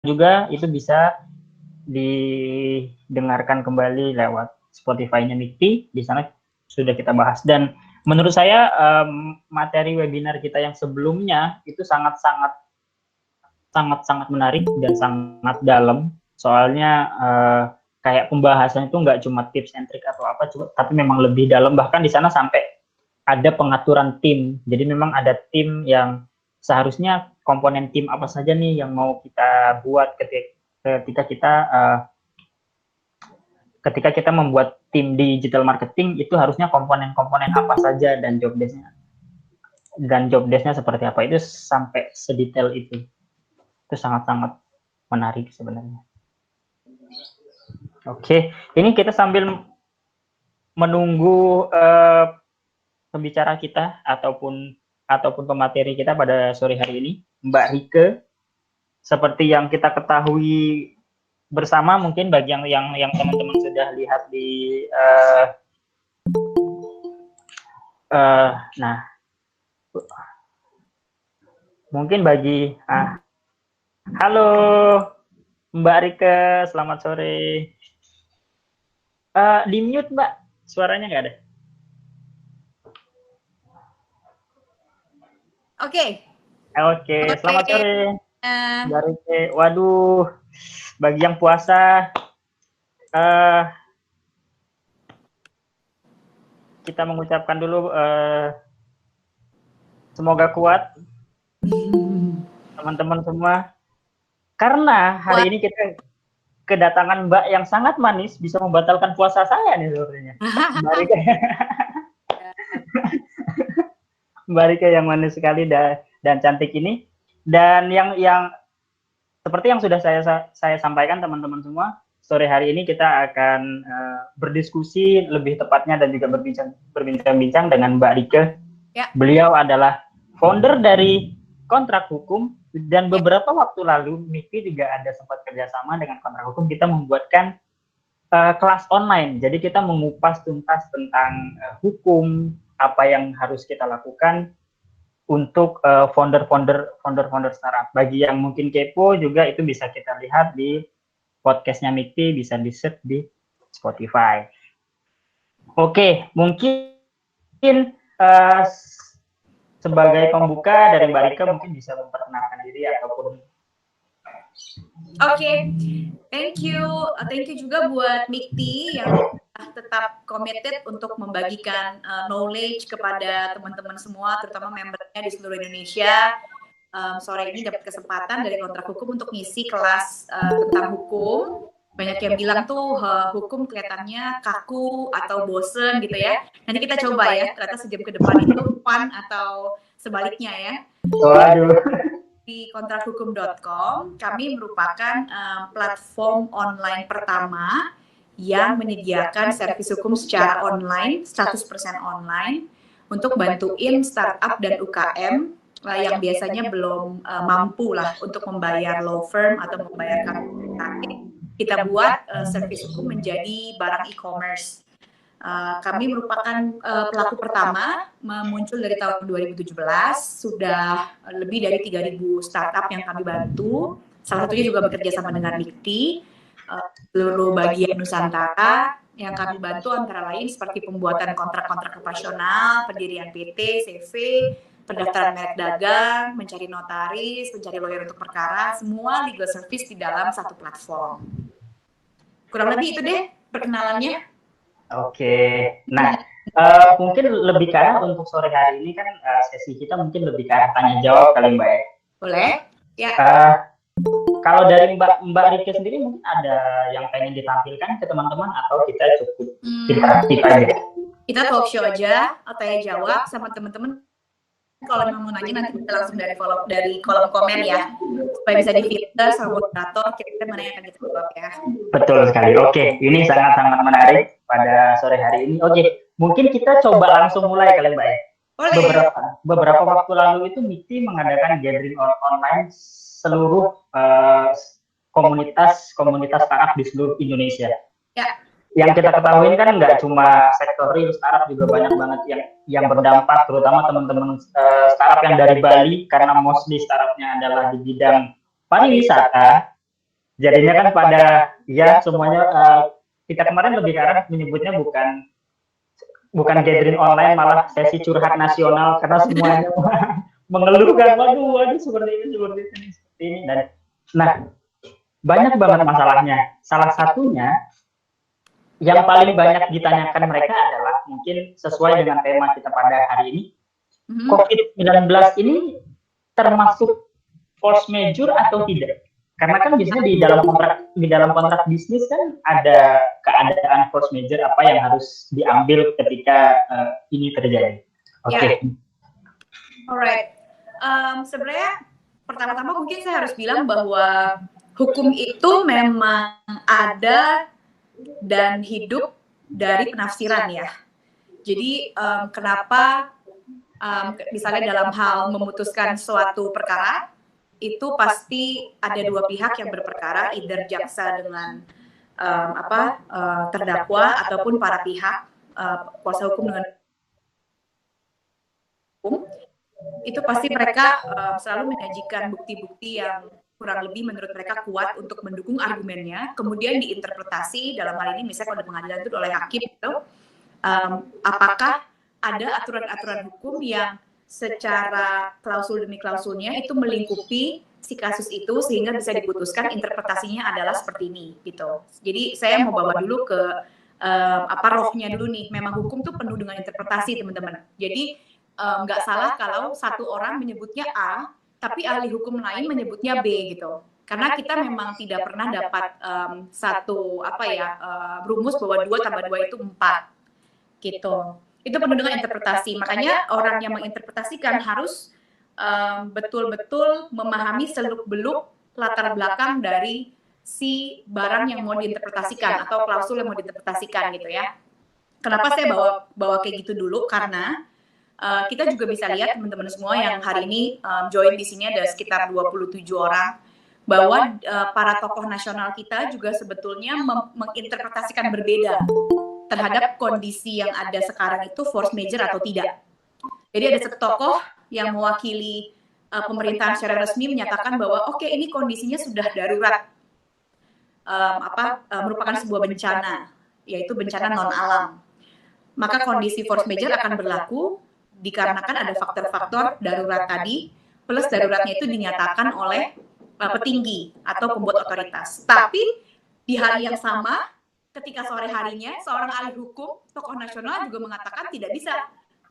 juga itu bisa didengarkan kembali lewat Spotify-nya MIKTI. Di sana sudah kita bahas, dan menurut saya materi webinar kita yang sebelumnya itu sangat-sangat menarik dan sangat dalam, soalnya kayak pembahasan itu nggak cuma tips and trick atau apa, tapi memang lebih dalam, bahkan di sana sampai ada pengaturan tim. Jadi memang ada tim yang seharusnya komponen tim apa saja nih yang mau kita buat ketika kita membuat tim digital marketing, itu harusnya komponen-komponen apa saja dan job desk-nya seperti apa, itu sampai sedetail itu sangat-sangat menarik sebenarnya. Oke, ini kita sambil menunggu pembicara kita ataupun pemateri kita pada sore hari ini, Mbak Rike. Seperti yang kita ketahui bersama, mungkin bagi yang teman-teman sudah lihat di nah, mungkin bagi halo Mbak Rike, selamat sore. Di mute Mbak, suaranya nggak ada. Oke, selamat sore Mbak Rike. Waduh, bagi yang puasa, kita mengucapkan dulu semoga kuat teman-teman semua, karena hari ini kita kedatangan Mbak yang sangat manis, bisa membatalkan puasa saya nih sebenarnya. Mbak Rike yang manis sekali dan cantik ini, dan yang seperti yang sudah saya sampaikan teman-teman semua, sore hari ini kita akan berdiskusi lebih tepatnya dan juga berbincang-bincang dengan Mbak Rike. Ya. Beliau adalah founder dari Kontrak Hukum, dan beberapa waktu lalu MIKTI juga ada sempat kerjasama dengan Kontrak Hukum. Kita membuatkan kelas online, jadi kita mengupas tuntas tentang hukum, apa yang harus kita lakukan untuk founder startup. Bagi yang mungkin kepo juga, itu bisa kita lihat di podcastnya MIKTI, bisa di-search di Spotify. Oke, mungkin sebagai pembuka dari Mbak Rike mungkin bisa memperkenalkan diri ataupun. Oke, thank you juga buat MIKTI yang tetap committed untuk membagikan knowledge kepada teman-teman semua, terutama membernya di seluruh Indonesia. Sore ini dapat kesempatan dari Kontrak Hukum untuk ngisi kelas tentang hukum. Banyak yang bilang tuh hukum kelihatannya kaku atau bosen gitu ya. Nanti kita coba ya, ternyata sejam ke depan itu fun atau sebaliknya ya. Di kontrakhukum.com, kami merupakan platform online pertama yang menyediakan servis hukum secara online, 100% online, untuk bantuin startup dan UKM yang biasanya belum mampu lah untuk membayar law firm atau membayar konsultan. Kita buat servis hukum menjadi barang e-commerce. Kami merupakan pelaku pertama, muncul dari tahun 2017, sudah lebih dari 3.000 startup yang kami bantu. Salah satunya juga bekerja sama dengan MIKTI, seluruh bagian Nusantara. Yang kami bantu antara lain seperti pembuatan kontrak-kontrak operasional, pendirian PT, CV, pendaftaran merek dagang, mencari notaris, mencari lawyer untuk perkara, semua legal service di dalam satu platform. Kurang lebih itu deh perkenalannya. Oke, nah mungkin lebih ke arah untuk sore hari ini kan sesi kita mungkin lebih ke arah tanya jawab kali Mbak ya. Boleh? Ya. Kalau dari Mbak Rike sendiri mungkin ada yang pengen ditampilkan ke teman-teman atau kita cukup interaktif aja? Kita talk show aja, tanya jawab sama teman-teman. Kalau memang mau nanya nanti kita langsung dari kolom komen ya, supaya bisa difilter sama moderator kira-kira mana yang akan kita jawab ya. Betul sekali. Oke, ini sangat-sangat menarik pada sore hari ini. Oke, mungkin kita coba langsung mulai kali Mbak ya. Beberapa waktu lalu itu MIKTI mengadakan gathering online seluruh komunitas startup di seluruh Indonesia. Ya. Yang kita ketahui kan nggak cuma sektor real, startup juga banyak banget yang berdampak, terutama teman-teman startup yang dari Bali, karena mostly startupnya adalah di bidang pariwisata. jadinya kan pada ya semuanya kita kemarin lebih ke arah menyebutnya bukan gathering online, malah sesi curhat nasional karena semuanya mengeluhkan, waduh seperti ini seperti ini. Dan nah, banyak banget masalahnya. Salah satunya yang paling banyak ditanyakan mereka adalah, mungkin sesuai dengan tema kita pada hari ini, COVID-19 ini termasuk force major atau tidak? Karena kan biasanya di dalam kontrak bisnis kan ada keadaan force major apa yang harus diambil ketika ini terjadi. Oke. Alright. Sebenarnya pertama-tama mungkin saya harus bilang bahwa hukum itu memang ada dan hidup dari penafsiran ya. Jadi kenapa misalnya dalam hal memutuskan suatu perkara itu pasti ada dua pihak yang berperkara, either jaksa dengan terdakwa ataupun para pihak kuasa hukum dengan hukum. Itu pasti mereka selalu menyajikan bukti-bukti yang kurang lebih menurut mereka kuat untuk mendukung argumennya, kemudian diinterpretasi dalam hal ini misalnya pada pengadilan itu oleh hakim itu apakah ada aturan-aturan hukum yang secara klausul demi klausulnya itu melingkupi si kasus itu sehingga bisa diputuskan interpretasinya adalah seperti ini gitu. Jadi saya mau bawa dulu ke rohnya dulu nih. Memang hukum tuh penuh dengan interpretasi teman-teman. Jadi nggak salah kalau satu orang menyebutnya A, tapi ahli hukum lain menyebutnya B gitu. Karena kita memang tidak pernah dapat satu rumus bahwa 2 tambah 2 itu 4 gitu. Itu penuh dengan interpretasi. Makanya orang yang menginterpretasikan harus betul-betul memahami seluk-beluk latar belakang dari si barang yang mau diinterpretasikan atau klausul yang mau diinterpretasikan gitu ya. Kenapa saya bawa kayak gitu dulu? Karena kita juga bisa lihat teman-teman semua yang hari ini join di sini ada sekitar 27 orang, bahwa para tokoh nasional kita juga sebetulnya menginterpretasikan berbeda terhadap kondisi yang ada sekarang itu force major atau tidak. Jadi ada satu tokoh yang mewakili pemerintahan secara resmi menyatakan bahwa oke, ini kondisinya sudah darurat, merupakan sebuah bencana, yaitu bencana non alam. Maka kondisi force major akan berlaku dikarenakan ada faktor-faktor darurat tadi, plus daruratnya itu dinyatakan oleh petinggi atau pembuat otoritas. Tapi di hari yang sama, ketika sore harinya seorang ahli hukum, tokoh nasional juga mengatakan tidak bisa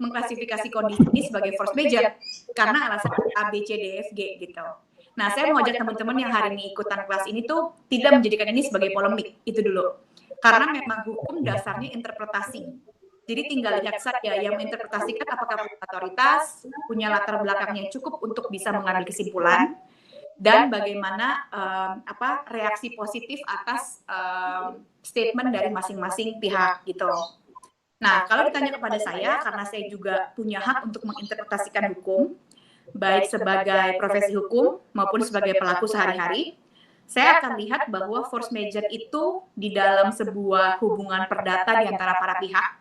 mengklasifikasi kondisi ini sebagai force major karena alasan A, B, C, D, F, G gitu. Nah, saya mau ajak teman-teman yang hari ini ikutan kelas ini tuh tidak menjadikan ini sebagai polemik, itu dulu. Karena memang hukum dasarnya interpretasi. Jadi tinggal jaksa ya yang menginterpretasikan apakah otoritas punya latar belakang yang cukup untuk bisa mengambil kesimpulan dan bagaimana reaksi positif atas statement dari masing-masing pihak gitu. Nah, kalau ditanya kepada saya, karena saya juga punya hak untuk menginterpretasikan hukum, baik sebagai profesi hukum maupun sebagai pelaku sehari-hari, saya akan lihat bahwa force major itu di dalam sebuah hubungan perdata di antara para pihak,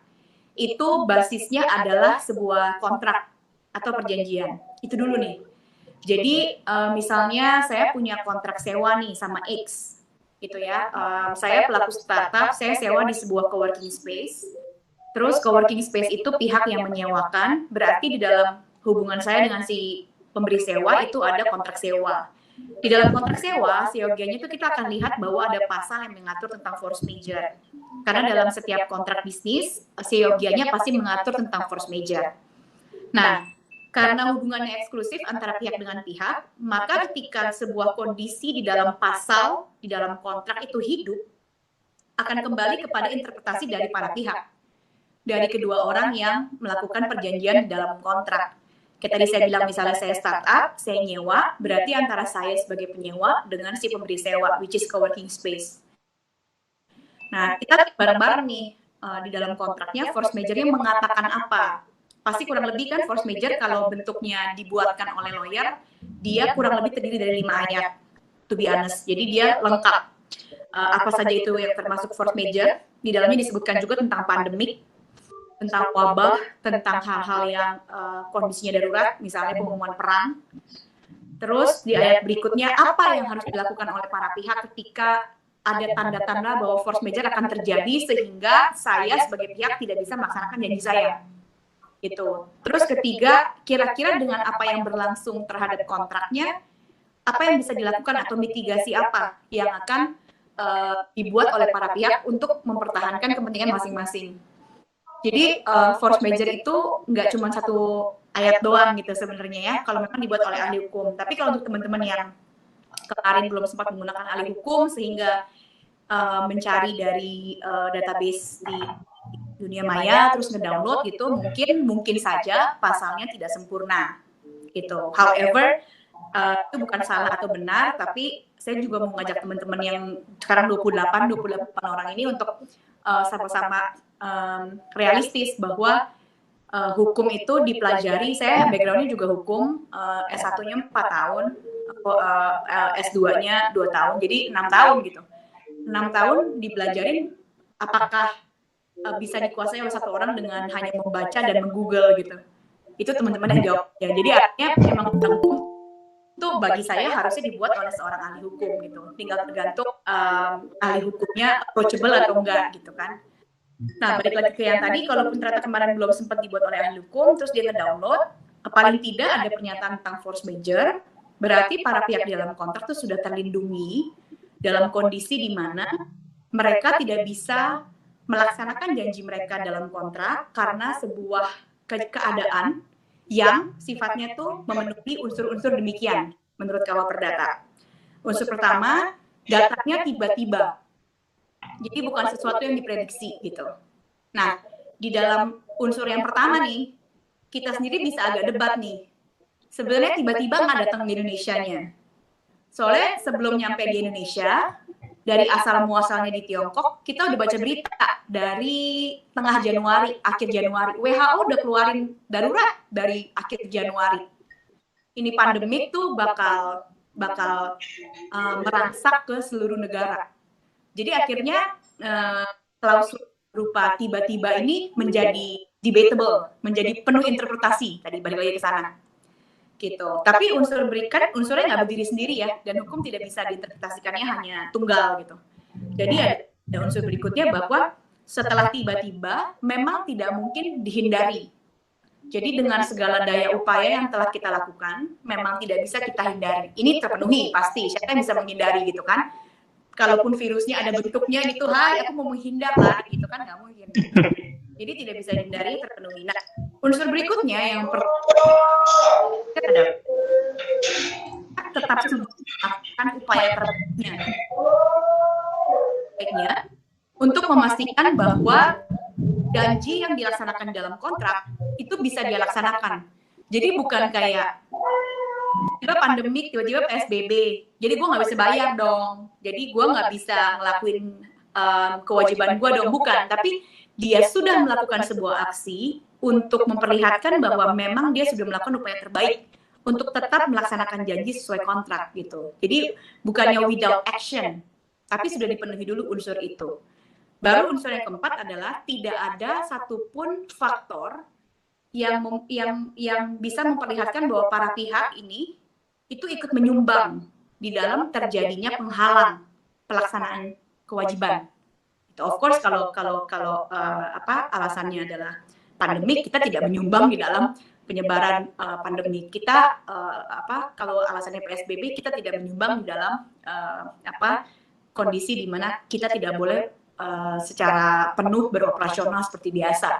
itu basisnya adalah sebuah kontrak atau perjanjian. Itu dulu nih. Jadi misalnya saya punya kontrak sewa nih sama X, gitu ya. Saya pelaku startup, saya sewa di sebuah coworking space. Terus coworking space itu pihak yang menyewakan, berarti di dalam hubungan saya dengan si pemberi sewa itu ada kontrak sewa. Di dalam kontrak sewa, seyogianya itu kita akan lihat bahwa ada pasal yang mengatur tentang force major. Karena dalam setiap kontrak bisnis, seyogianya pasti mengatur tentang force major. Nah, karena hubungannya eksklusif antara pihak dengan pihak, maka ketika sebuah kondisi di dalam pasal, di dalam kontrak itu hidup, akan kembali kepada interpretasi dari para pihak. Dari kedua orang yang melakukan perjanjian di dalam kontrak. Kayak tadi saya bilang misalnya saya startup, saya nyewa, berarti antara saya sebagai penyewa dengan si pemberi sewa, which is coworking space. Nah, kita bareng-bareng nih di dalam kontraknya, force major-nya mengatakan apa? Pasti kurang lebih kan force major kalau bentuknya dibuatkan oleh lawyer, dia kurang lebih terdiri dari 5 ayat, to be honest. Jadi dia lengkap. Apa saja itu yang termasuk force major, di dalamnya disebutkan juga tentang pandemik, tentang wabah, tentang hal-hal yang kondisinya darurat, misalnya pengumuman perang. Terus di ayat berikutnya, apa yang harus dilakukan oleh para pihak ketika ada tanda-tanda bahwa force majeure akan terjadi sehingga saya sebagai pihak tidak bisa melaksanakan janji saya. Gitu. Terus ketiga, kira-kira dengan apa yang berlangsung terhadap kontraknya, apa yang bisa dilakukan atau mitigasi apa yang akan dibuat oleh para pihak untuk mempertahankan kepentingan masing-masing. Jadi force majeure itu nggak cuma satu ayat doang gitu sebenarnya ya, kalau memang dibuat oleh ahli hukum. Tapi kalau untuk teman-teman yang kemarin belum sempat menggunakan ahli hukum sehingga mencari dari database di dunia maya terus ngedownload gitu, mungkin saja pasalnya tidak sempurna gitu. However, itu bukan salah atau benar, tapi saya juga mau ngajak teman-teman yang sekarang 28 orang ini untuk sama-sama realistis bahwa hukum itu dipelajari. Saya backgroundnya juga hukum, S1-nya 4 tahun, S2-nya 2 tahun, jadi 6 tahun gitu. 6 tahun dipelajarin apakah bisa dikuasai oleh satu orang dengan hanya membaca dan menggoogle gitu. Itu teman-teman yang jawab ya. Jadi artinya memang hukum itu bagi saya harusnya dibuat oleh seorang ahli hukum gitu. Tinggal tergantung ahli hukumnya approachable atau enggak gitu kan. Nah, balik lagi ke yang tadi, kalaupun ternyata kemarin belum sempat dibuat oleh ahli hukum, terus dia nge-download, paling tidak ada pernyataan tentang force majeure, berarti para pihak di dalam kontrak itu sudah terlindungi dalam kondisi di mana mereka tidak bisa melaksanakan janji mereka dalam kontrak karena sebuah keadaan yang sifatnya tuh memenuhi unsur-unsur demikian menurut Kawah Perdata. Unsur pertama, datanya tiba-tiba. Jadi bukan sesuatu yang diprediksi gitu. Nah, di dalam unsur yang pertama nih, kita sendiri bisa agak debat nih. Sebenarnya tiba-tiba nggak datang di Indonesianya. Soalnya sebelum nyampe di Indonesia, dari asal muasalnya di Tiongkok, kita udah baca berita dari tengah Januari, akhir Januari. WHO udah keluarin darurat dari akhir Januari. Ini pandemik tuh bakal merangsak ke seluruh negara. Jadi akhirnya klausul berupa tiba-tiba ini menjadi debatable, menjadi penuh interpretasi. Tadi balik lagi ke sana. Gitu. Tapi unsur berikan, unsurnya nggak berdiri sendiri ya, dan hukum tidak bisa diinterpretasikannya hanya tunggal gitu. Jadi ada unsur berikutnya bahwa setelah tiba-tiba memang tidak mungkin dihindari. Jadi dengan segala daya upaya yang telah kita lakukan, memang tidak bisa kita hindari. Ini terpenuhi pasti, siapa yang bisa menghindari gitu kan? Kalaupun virusnya ada bentuknya gitu, hai aku mau menghindar lah gitu kan, nggak mungkin. Jadi tidak bisa dihindari, terpenuhi. Nah, unsur berikutnya yang ada tetap melakukan upaya terbaiknya untuk memastikan bahwa janji yang dilaksanakan dalam kontrak itu bisa dia laksanakan. Jadi bukan kayak tiba pandemik, tiba-tiba PSBB, jadi gue nggak bisa bayar dong, jadi gue nggak bisa ngelakuin kewajiban gue dong, bukan. Tapi dia sudah melakukan sebuah aksi untuk memperlihatkan bahwa memang dia sudah melakukan upaya terbaik untuk tetap melaksanakan janji sesuai kontrak gitu. Jadi bukannya without action, tapi sudah dipenuhi dulu unsur itu. Baru unsur yang keempat adalah tidak ada satupun faktor yang bisa memperlihatkan bahwa para pihak ini itu ikut menyumbang di dalam terjadinya penghalang pelaksanaan kewajiban. Of course kalau alasannya adalah pandemik, kita tidak menyumbang di dalam penyebaran pandemi. Kita kalau alasannya PSBB, kita tidak menyumbang di dalam kondisi di mana kita tidak boleh secara penuh beroperasional seperti biasa.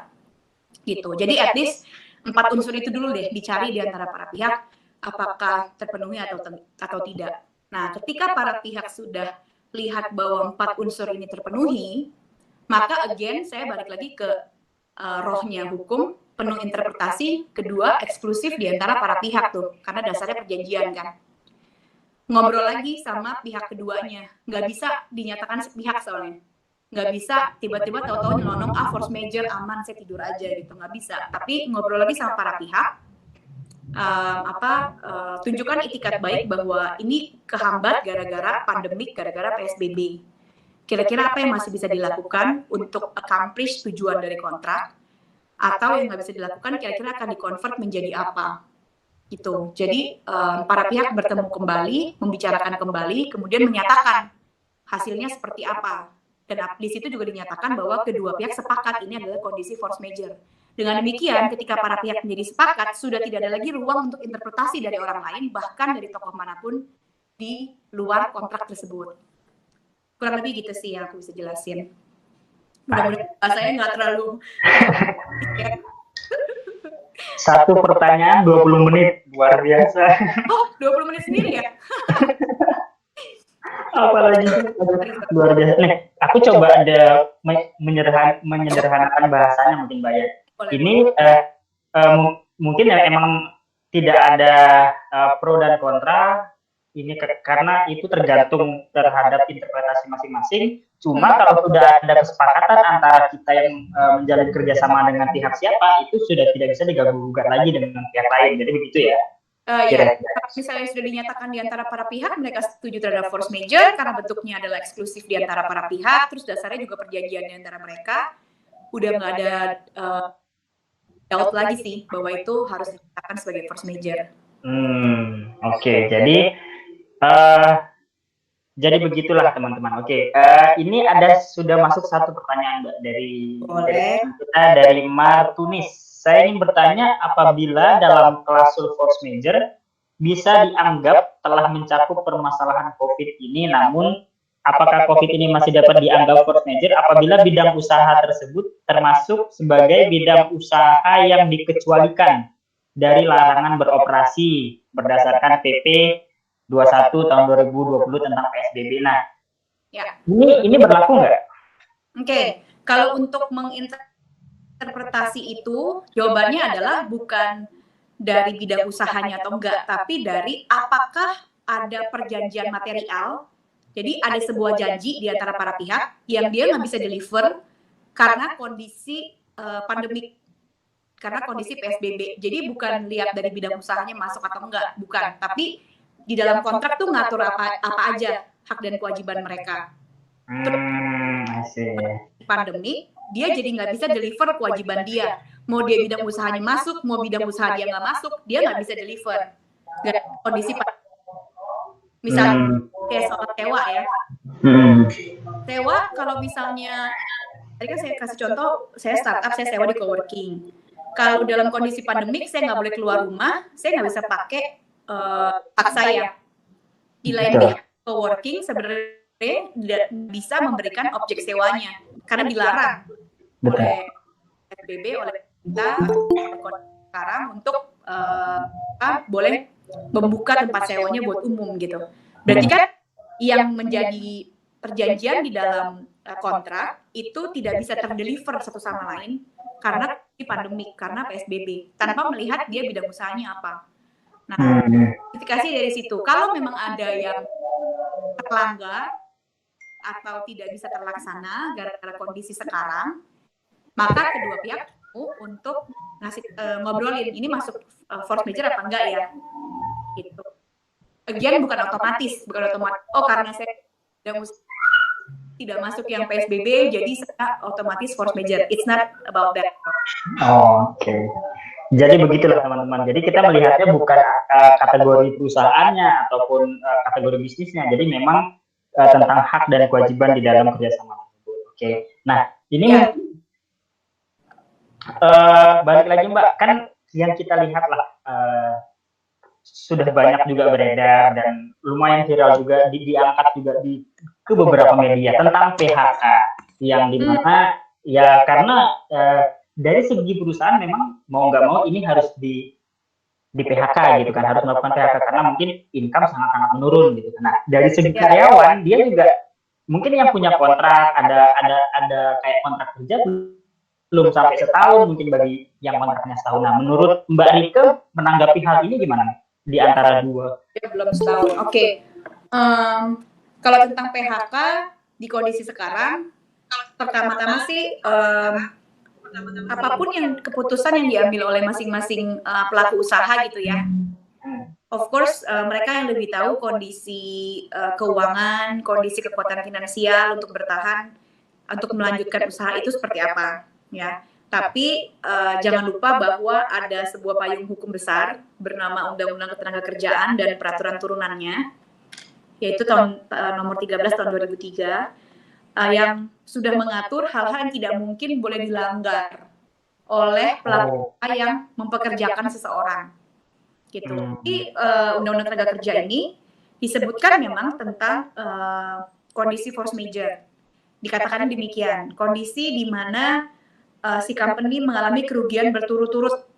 Gitu. Jadi at least 4 unsur itu dulu deh dicari di antara para pihak apakah terpenuhi atau tidak. Nah, ketika para pihak sudah lihat bahwa 4 unsur ini terpenuhi, maka again saya balik lagi ke rohnya hukum, penuh interpretasi, kedua eksklusif di antara para pihak tuh, karena dasarnya perjanjian kan. Ngobrol lagi sama pihak keduanya, nggak bisa dinyatakan sepihak soalnya. Nggak bisa tiba-tiba tahu-tahu nyelonong, force majeure aman, saya tidur aja gitu, nggak bisa. Tapi ngobrol lagi sama para pihak, tunjukkan itikat baik bahwa ini kehambat gara-gara pandemik, gara-gara PSBB. Kira-kira apa yang masih bisa dilakukan untuk accomplish tujuan dari kontrak, atau yang nggak bisa dilakukan kira-kira akan di-convert menjadi apa. Gitu. Jadi para pihak bertemu kembali, membicarakan kembali, kemudian menyatakan hasilnya seperti apa. Dan di situ juga dinyatakan bahwa kedua pihak sepakat ini adalah kondisi force majeure. Dengan demikian, ketika para pihak menjadi sepakat, sudah tidak ada lagi ruang untuk interpretasi dari orang lain, bahkan dari tokoh manapun di luar kontrak tersebut. Kurang lebih gitu sih yang aku bisa jelasin. Mudah-mudahan bahasanya nggak terlalu... Satu pertanyaan 20 menit, luar biasa. Oh, 20 menit sendiri ya? Apalagi luar biasa. Nih, aku coba ada menyederhanakan bahasanya mungkin Mbak ya. Ini mungkin emang tidak ada pro dan kontra ini karena itu tergantung terhadap interpretasi masing-masing. Cuma kalau sudah ada kesepakatan antara kita yang menjalin kerjasama dengan pihak siapa, itu sudah tidak bisa diganggu-gugat lagi dengan pihak lain. Jadi begitu ya. Ya, misalnya sudah dinyatakan di antara para pihak, mereka setuju terhadap force majeure karena bentuknya adalah eksklusif di antara para pihak, terus dasarnya juga perjanjian di antara mereka, udah nggak ada doubt lagi sih bahwa itu harus dinyatakan sebagai force majeure. Oke. Jadi begitulah teman-teman. Oke. Ini ada sudah masuk satu pertanyaan Mbak dari kita dari Martunis. Saya ingin bertanya apabila dalam klausul force majeure bisa dianggap telah mencakup permasalahan COVID ini, namun apakah COVID ini masih dapat dianggap force majeure apabila bidang usaha tersebut termasuk sebagai bidang usaha yang dikecualikan dari larangan beroperasi berdasarkan PP 21 tahun 2020 tentang PSBB. Nah, ya. Ini berlaku nggak? Oke, kalau untuk menginterpretasi itu, jawabannya adalah bukan dari bidang usahanya atau enggak, tapi dari apakah ada perjanjian material. Jadi ada sebuah janji di antara para pihak yang dia nggak bisa deliver karena kondisi pandemik, karena kondisi PSBB. Jadi bukan lihat dari bidang usahanya masuk atau enggak, bukan. Tapi di dalam kontrak tuh ngatur apa aja hak dan kewajiban mereka. Pandemi, dia jadi nggak bisa deliver kewajiban dia. Mau dia bidang usahanya masuk, mau bidang usaha dia nggak masuk, dia nggak bisa deliver. Gak kondisi misalnya kayak soal sewa ya. Sewa kalau misalnya, tadi kan saya kasih contoh, saya startup, saya sewa di coworking. Kalau dalam kondisi pandemik, saya nggak boleh keluar rumah, saya nggak bisa pakai hak saya. Di lain pihak coworking sebenarnya tidak bisa memberikan objek sewanya karena dilarang oleh PSBB, oleh pemerintah, oleh sekarang untuk boleh membuka tempat sewanya buat umum gitu. Berarti kan yang menjadi perjanjian di dalam kontrak itu tidak bisa terdeliver satu sama lain karena pandemik, karena PSBB, tanpa melihat dia bidang usahanya apa. Nah, verifikasi dari situ. Kalau memang ada yang terlanggar atau tidak bisa terlaksana gara-gara kondisi sekarang, maka kedua pihak untuk ngasih ngobrolin ini masuk force majeure apa enggak ya, gitu. Again bukan otomatis. Oh karena saya tidak masuk yang PSBB, jadi saya otomatis force majeure. It's not about that. Oke. Jadi begitulah teman-teman. Jadi kita melihatnya bukan kategori perusahaannya ataupun kategori bisnisnya. Jadi memang tentang hak dan kewajiban di dalam kerjasama tersebut. Oke. Nah ini balik lagi Mbak, kan yang kita lihat lah sudah banyak juga beredar dan lumayan viral juga diangkat juga ke beberapa media tentang PHK yang dimana ya karena dari segi perusahaan memang mau nggak mau ini harus di PHK gitu kan, harus melakukan PHK karena mungkin income sangat-sangat menurun gitu. Nah dari segi karyawan dia juga mungkin yang punya kontrak ada kayak kontrak kerja belum sampai setahun mungkin bagi yang kontraknya setahun. Nah menurut Mbak Rike menanggapi hal ini gimana di antara dua? Belum setahun. Oke. Kalau tentang PHK di kondisi sekarang, pertama-tama sih apapun yang keputusan yang diambil oleh masing-masing pelaku usaha gitu ya. Of course mereka yang lebih tahu kondisi keuangan, kondisi kekuatan finansial untuk bertahan, untuk melanjutkan usaha itu seperti apa ya. Tapi jangan lupa bahwa ada sebuah payung hukum besar bernama Undang-Undang Ketenagakerjaan dan peraturan turunannya, yaitu tahun nomor 13 tahun 2003, yang sudah mengatur hal-hal yang tidak mungkin boleh dilanggar oleh pelaku yang mempekerjakan seseorang. Gitu. Di Undang-Undang Tenaga Kerja ini disebutkan memang tentang kondisi force majeure. Dikatakan demikian, kondisi di mana si company mengalami kerugian berturut-turut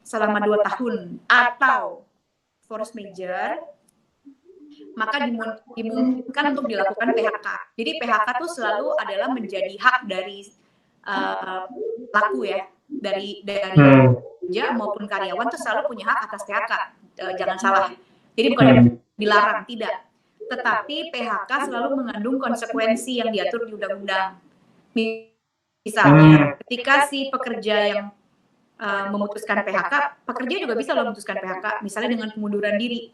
selama 2 tahun atau force majeure, maka dimungkinkan untuk dilakukan PHK. Jadi PHK itu selalu adalah menjadi hak dari pelaku ya, dari kerja maupun karyawan tuh selalu punya hak atas PHK. Jangan salah. Jadi bukan dilarang, tidak. Tetapi PHK selalu mengandung konsekuensi yang diatur di undang-undang. Misalnya, ketika si pekerja yang memutuskan PHK, pekerja juga bisa loh memutuskan PHK, misalnya dengan pengunduran diri.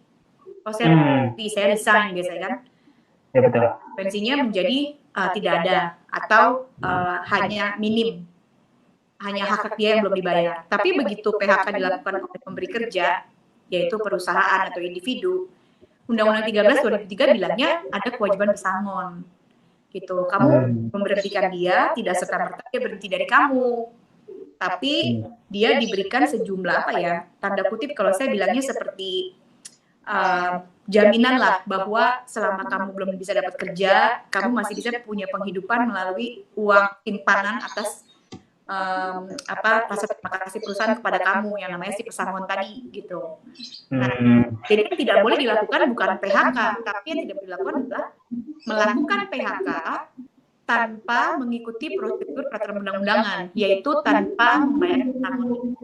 Oh, saya resign biasanya kan. Ya betul. Pensinya menjadi tidak ada atau hanya minim. Hanya hak dia yang belum dibayar. Tapi begitu PHK dilakukan oleh pemberi kerja, yaitu perusahaan atau individu, Undang-Undang 13 2003 bilangnya ada kewajiban pesangon. Gitu. Kamu memberhentikan dia, tidak serta-merta dia berhenti dari kamu. Tapi dia diberikan sejumlah tanda kutip kalau saya bilangnya seperti jaminan lah bahwa selama kamu belum bisa dapat kerja, kamu masih bisa punya penghidupan melalui uang simpanan atas rasa terima kasih perusahaan kepada kamu yang namanya si pesangon tadi gitu. Nah, jadi tidak boleh dilakukan bukan PHK, tapi yang tidak boleh dilakukan adalah melakukan PHK tanpa mengikuti prosedur peraturan undang-undangan, yaitu tanpa membayar pesangon.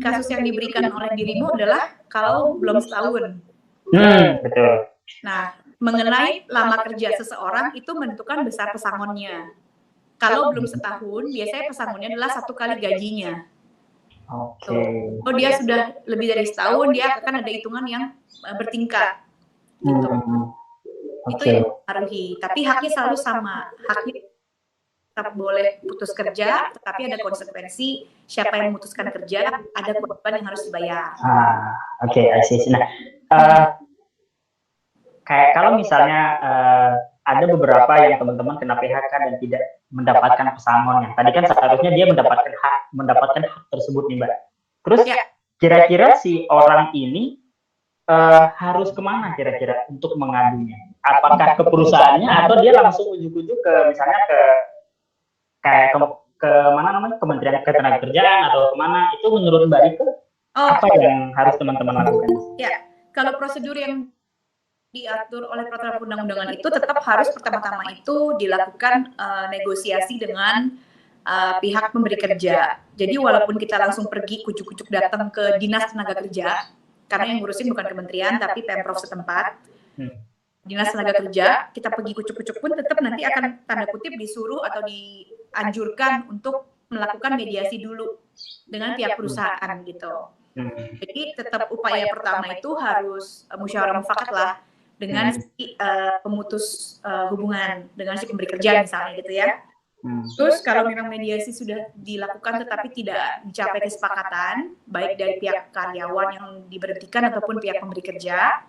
Kasus yang diberikan oleh dirimu adalah kalau belum setahun. Betul. Nah, mengenai lama kerja seseorang itu menentukan besar pesangonnya. Kalau belum setahun, biasanya pesangonnya adalah 1 kali gajinya. Kalau dia sudah lebih dari setahun, dia akan ada hitungan yang bertingkat. Gitu. Itu yang mempengaruhi. Tapi haknya selalu sama. Haknya tetap boleh putus kerja, tetapi ada konsekuensi. Siapa yang memutuskan kerja, ada kewajiban yang harus dibayar. I see. Nah, kayak kalau misalnya ada beberapa yang teman-teman kena PHK dan tidak mendapatkan pesangon yang tadi kan seharusnya dia mendapatkan hak tersebut nih Mbak. Terus kira-kira si orang ini harus kemana kira-kira untuk mengadunya? Apakah ke perusahaannya atau dia langsung ujuk-ujuk ke misalnya ke mana namanya Kementerian Ketenagakerjaan atau kemana? Itu menurut Mbak itu apa yang harus teman-teman lakukan? Ya, kalau prosedur yang diatur oleh peraturan undang-undangan itu tetap harus pertama-tama itu dilakukan negosiasi dengan pihak pemberi kerja. Jadi walaupun kita langsung pergi kucuk-kucuk datang ke Dinas Tenaga Kerja, karena yang ngurusin bukan kementerian tapi Pemprov setempat, Dinas Tenaga Kerja, kita pergi kucuk-kucuk pun tetap nanti akan tanda kutip disuruh atau dianjurkan untuk melakukan mediasi dulu dengan pihak perusahaan gitu. Jadi tetap upaya pertama itu harus musyawarah mufakat lah dengan si pemutus hubungan dengan si pemberi kerja misalnya gitu ya. Terus kalau memang mediasi sudah dilakukan tetapi tidak dicapai kesepakatan baik dari pihak karyawan yang diberhentikan ataupun pihak pemberi kerja,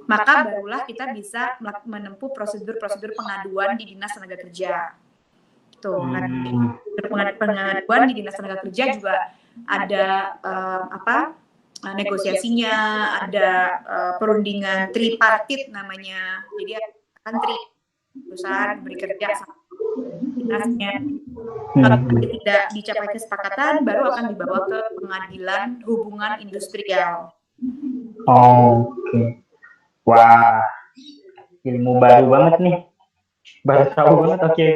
maka barulah kita bisa menempuh prosedur-prosedur pengaduan di Dinas Tenaga Kerja. Tuh, pengaduan di Dinas Tenaga Kerja juga ada negosiasinya, ada perundingan tripartit namanya. Jadi akan perusahaan beri kerja sama dinasnya. Kalau tidak dicapai kesepakatan, baru akan dibawa ke pengadilan hubungan industrial. Oke. Wah, ilmu baru banget nih. Baru tahu banget. Oke.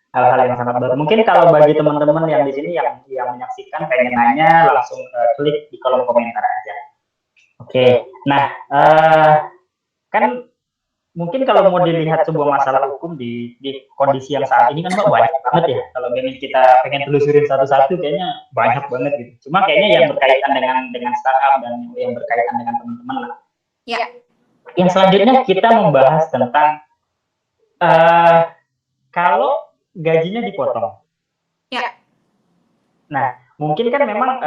Hal-hal yang sangat baru. Mungkin kalau bagi teman-teman yang di sini yang menyaksikan pengen nanya, langsung klik di kolom komentar aja. Oke. Nah, kan mungkin kalau mau dilihat sebuah masalah hukum di kondisi yang saat ini kan Mbak banyak banget ya. Kalau kita pengen telusurin satu-satu kayaknya banyak banget gitu. Cuma kayaknya yang berkaitan dengan startup dan yang berkaitan dengan teman-teman lah. Ya. Yang selanjutnya kita membahas tentang kalau gajinya dipotong. Ya. Nah, mungkin kan memang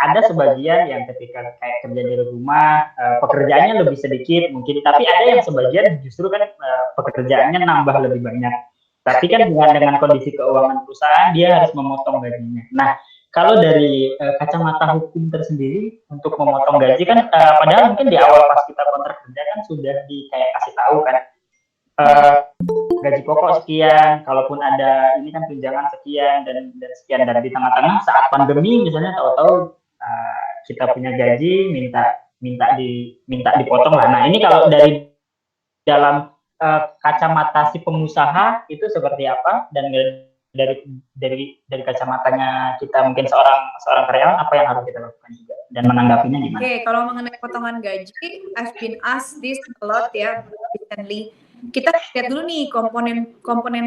ada sebagian yang ketika kayak kerja di rumah pekerjaannya lebih sedikit mungkin, tapi ada yang sebagian justru kan pekerjaannya nambah lebih banyak. Tapi kan dengan kondisi keuangan perusahaan dia harus memotong gajinya. Nah, kalau dari kacamata hukum tersendiri untuk memotong gaji kan padahal mungkin di awal pas kita kontrak kerja kan sudah kayak kasih tahu kan gaji pokok sekian, kalaupun ada ini kan tunjangan sekian dan sekian, dan di tengah-tengah saat pandemi misalnya tahu-tahu kita punya gaji minta dipotong lah. Nah, ini kalau dari dalam kacamata si pengusaha itu seperti apa, dan dari kacamatanya kita mungkin seorang karyawan apa yang harus kita lakukan juga dan menanggapinya gimana? Oke, kalau mengenai potongan gaji, I've been asked this a lot ya recently. Kita lihat dulu nih komponen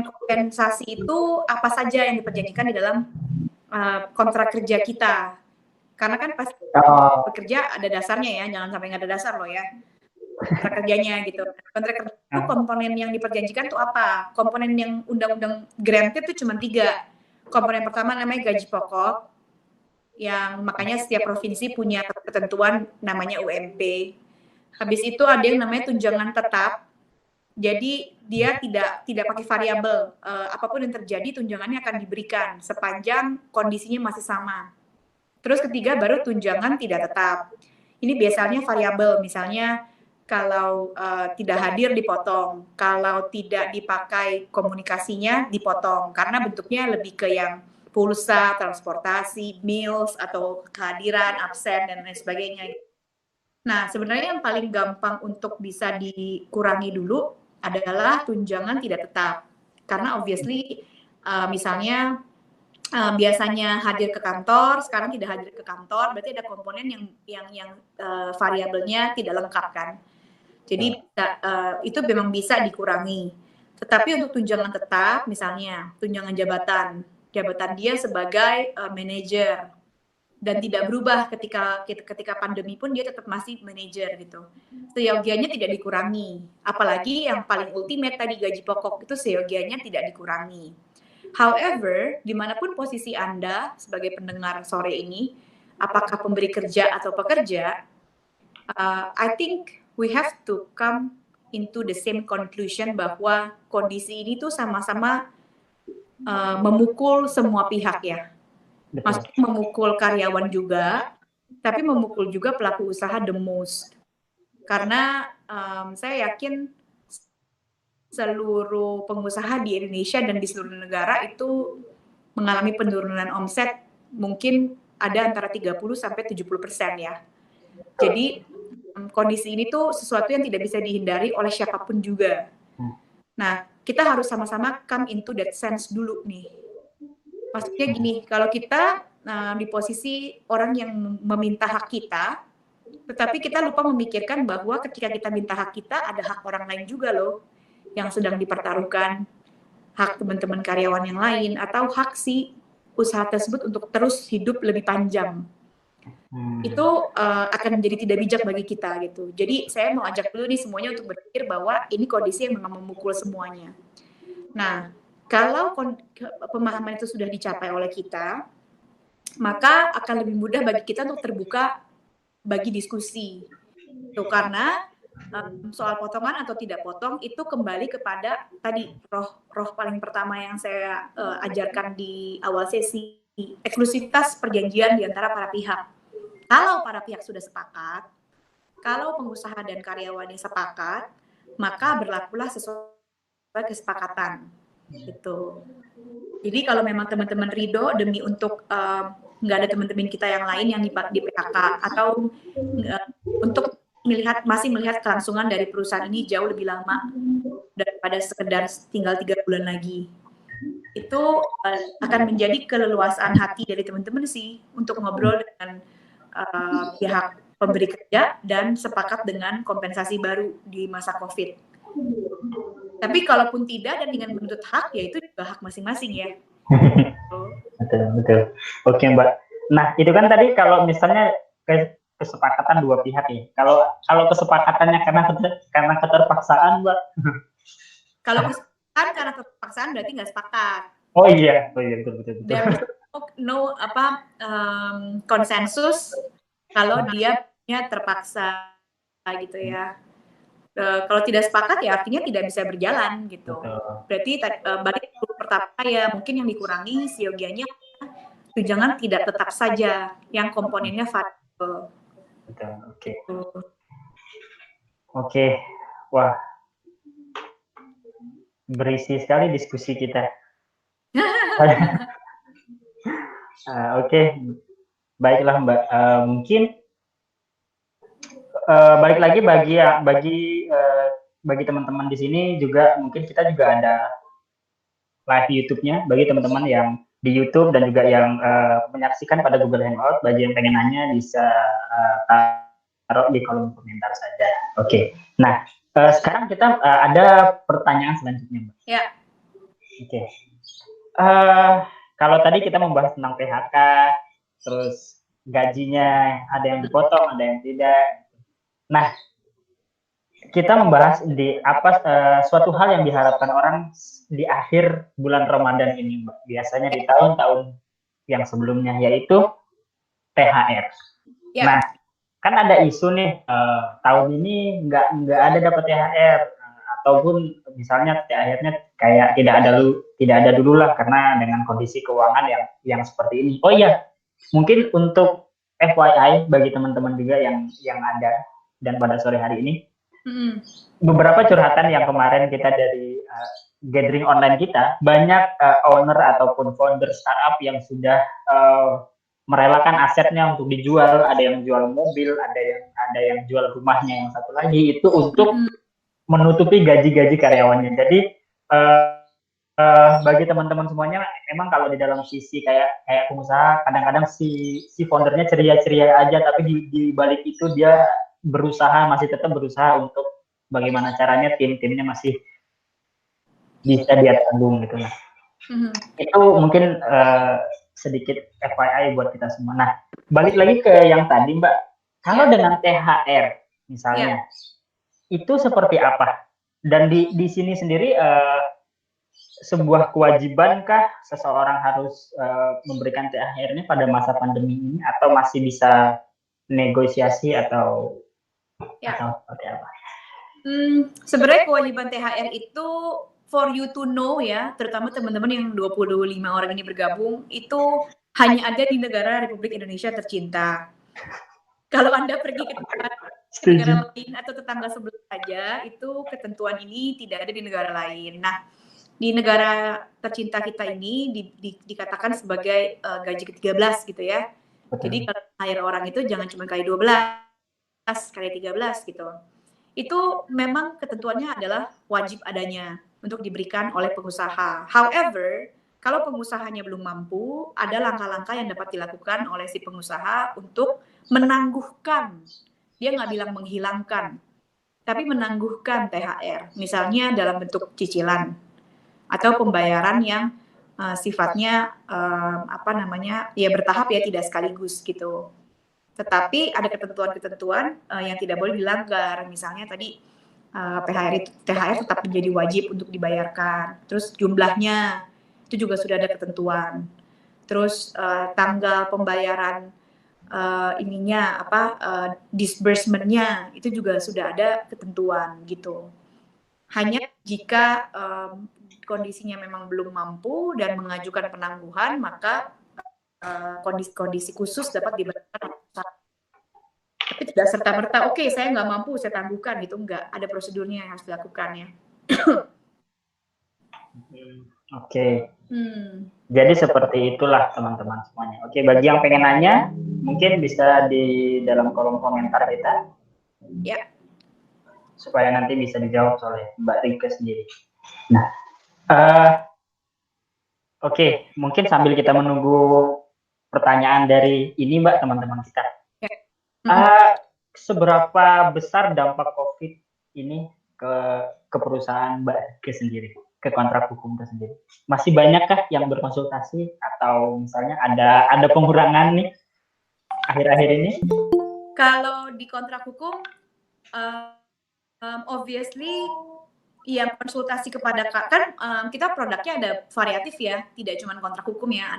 kompensasi itu apa saja yang diperjanjikan di dalam kontrak kerja kita. Karena kan pasti bekerja ada dasarnya ya, jangan sampai nggak ada dasar loh ya kontrak kerjanya gitu. Kontrak kerja itu komponen yang diperjanjikan tuh apa? Komponen yang undang-undang granted itu cuma 3. Komponen pertama namanya gaji pokok, yang makanya setiap provinsi punya ketentuan namanya UMP. Habis itu ada yang namanya tunjangan tetap. Jadi dia tidak pakai variabel. Apapun yang terjadi tunjangannya akan diberikan sepanjang kondisinya masih sama. Terus ketiga baru tunjangan tidak tetap. Ini biasanya variabel, misalnya kalau tidak hadir dipotong, kalau tidak dipakai komunikasinya dipotong, karena bentuknya lebih ke yang pulsa, transportasi, meals, atau kehadiran, absen, dan lain sebagainya. Nah, sebenarnya yang paling gampang untuk bisa dikurangi dulu adalah tunjangan tidak tetap. Karena obviously, misalnya biasanya hadir ke kantor, sekarang tidak hadir ke kantor, berarti ada komponen yang variabelnya tidak lengkap kan. Jadi itu memang bisa dikurangi. Tetapi untuk tunjangan tetap, misalnya tunjangan jabatan dia sebagai manajer dan tidak berubah ketika pandemi pun dia tetap masih manajer gitu. Seyogianya tidak dikurangi. Apalagi yang paling ultimate tadi gaji pokok itu seyogianya tidak dikurangi. However, dimanapun posisi Anda sebagai pendengar sore ini, apakah pemberi kerja atau pekerja, I think we have to come into the same conclusion bahwa kondisi ini tuh sama-sama memukul semua pihak ya. Maksudnya memukul karyawan juga, tapi memukul juga pelaku usaha the most. Karena saya yakin seluruh pengusaha di Indonesia dan di seluruh negara itu mengalami penurunan omset mungkin ada antara 30-70% ya. Jadi kondisi ini tuh sesuatu yang tidak bisa dihindari oleh siapapun juga. Nah, kita harus sama-sama come into that sense dulu nih. Maksudnya gini, kalau kita di posisi orang yang meminta hak kita, tetapi kita lupa memikirkan bahwa ketika kita minta hak kita, ada hak orang lain juga loh yang sedang dipertaruhkan, hak teman-teman karyawan yang lain, atau hak si usaha tersebut untuk terus hidup lebih panjang. Itu akan menjadi tidak bijak bagi kita gitu. Jadi saya mau ajak dulu nih semuanya untuk berpikir bahwa ini kondisi yang memang memukul semuanya. Nah, kalau pemahaman itu sudah dicapai oleh kita, maka akan lebih mudah bagi kita untuk terbuka bagi diskusi. Itu karena soal potongan atau tidak potong itu kembali kepada tadi roh paling pertama yang saya ajarkan di awal sesi, eksklusivitas perjanjian di antara para pihak. Kalau para pihak sudah sepakat, kalau pengusaha dan karyawannya sepakat, maka berlakulah sesuai kesepakatan. Gitu. Jadi kalau memang teman-teman ridho demi untuk nggak ada teman-teman kita yang lain yang di PHK atau untuk masih melihat kelangsungan dari perusahaan ini jauh lebih lama daripada sekedar tinggal 3 bulan lagi, itu akan menjadi keleluasaan hati dari teman-teman sih untuk ngobrol dengan pihak pemberi kerja dan sepakat dengan kompensasi baru di masa COVID. Tapi kalaupun tidak dan dengan menuntut hak, ya itu juga hak masing-masing ya. Betul. Oke Mbak. Nah itu kan tadi kalau misalnya kesepakatan dua pihak ya. Kalau kesepakatannya karena keterpaksaan Mbak. Kalau kan karena terpaksaan berarti nggak sepakat. Oh iya betul. There is no konsensus kalau dia punya terpaksa gitu ya. Kalau tidak sepakat ya artinya tidak bisa berjalan gitu. Berarti balik pertama ya mungkin yang dikurangi siogianya tunjangan tidak tetap saja yang komponennya variabel. Betul. Oke. Wah. Berisi sekali diskusi kita. Oke. Baiklah Mbak. Mungkin balik lagi bagi teman-teman di sini juga mungkin kita juga ada live YouTube-nya bagi teman-teman yang di YouTube dan juga yang menyaksikan pada Google Hangout. Bagi yang pengen nanya bisa taruh di kolom komentar saja. Oke. Nah, sekarang kita ada pertanyaan selanjutnya, Mbak. Ya. Oke. Kalau tadi kita membahas tentang PHK, terus gajinya ada yang dipotong, ada yang tidak. Nah, kita membahas di suatu hal yang diharapkan orang di akhir bulan Ramadan ini, Mbak. Biasanya di tahun-tahun yang sebelumnya, yaitu THR. Ya. Nah, kan ada isu nih tahun ini nggak ada dapat THR, ataupun misalnya THR-nya kayak tidak ada dulu lah karena dengan kondisi keuangan yang seperti ini. Oh iya, mungkin untuk FYI bagi teman-teman juga yang ada dan pada sore hari ini, beberapa curhatan yang kemarin kita dari gathering online kita, banyak owner ataupun founder startup yang sudah merelakan asetnya untuk dijual, ada yang jual mobil, ada yang jual rumahnya, yang satu lagi itu untuk menutupi gaji-gaji karyawannya. Jadi bagi teman-teman semuanya, memang kalau di dalam sisi kayak pengusaha, kadang-kadang si foundernya ceria-ceria aja, tapi di balik itu dia masih tetap berusaha untuk bagaimana caranya timnya masih bisa dia tanggung gitu lah. Itu mungkin sedikit FYI buat kita semua. Nah, balik lagi ke yang tadi Mbak, kalau dengan THR misalnya, itu seperti apa? Dan di sini sendiri sebuah kewajibankah seseorang harus memberikan THR-nya pada masa pandemi ini, atau masih bisa negosiasi atau seperti apa? Sebenarnya kewajiban THR itu for you to know ya, terutama teman-teman yang 25 orang ini bergabung, itu hanya ada di negara Republik Indonesia tercinta. Kalau Anda pergi ke negara lain atau tetangga sebelah saja, itu ketentuan ini tidak ada di negara lain. Nah, di negara tercinta kita ini dikatakan sebagai gaji ke-13 gitu ya. Jadi kalau hire orang itu jangan cuma kali 12, kali 13 gitu. Itu memang ketentuannya adalah wajib adanya untuk diberikan oleh pengusaha. However, kalau pengusahanya belum mampu, ada langkah-langkah yang dapat dilakukan oleh si pengusaha untuk menangguhkan. Dia nggak bilang menghilangkan, tapi menangguhkan THR. Misalnya dalam bentuk cicilan atau pembayaran yang sifatnya ya bertahap ya, tidak sekaligus gitu. Tetapi ada ketentuan-ketentuan yang tidak boleh dilanggar. Misalnya tadi THR tetap menjadi wajib untuk dibayarkan. Terus jumlahnya itu juga sudah ada ketentuan. Terus tanggal pembayaran disbursement-nya itu juga sudah ada ketentuan gitu. Hanya jika kondisinya memang belum mampu dan mengajukan penangguhan, maka kondisi khusus dapat dibayarkan. Tapi tidak serta-merta, oke, saya nggak mampu, saya tangguhkan gitu, enggak. Ada prosedurnya yang harus dilakukan ya. Oke. Jadi seperti itulah teman-teman semuanya. Oke, bagi yang pengen nanya, mungkin bisa di dalam kolom komentar kita. Ya. Supaya nanti bisa dijawab oleh Mbak Rika sendiri. Nah, oke, mungkin sambil kita menunggu pertanyaan dari ini Mbak, teman-teman kita. Seberapa besar dampak COVID ini ke perusahaan Mbak Rika sendiri, ke kontrak hukum itu sendiri? Masih banyakkah yang berkonsultasi, atau misalnya ada pengurangan nih akhir-akhir ini? Kalau di kontrak hukum, obviously Iya, konsultasi kepada kan kita produknya ada variatif ya, tidak cuma kontrak hukum ya,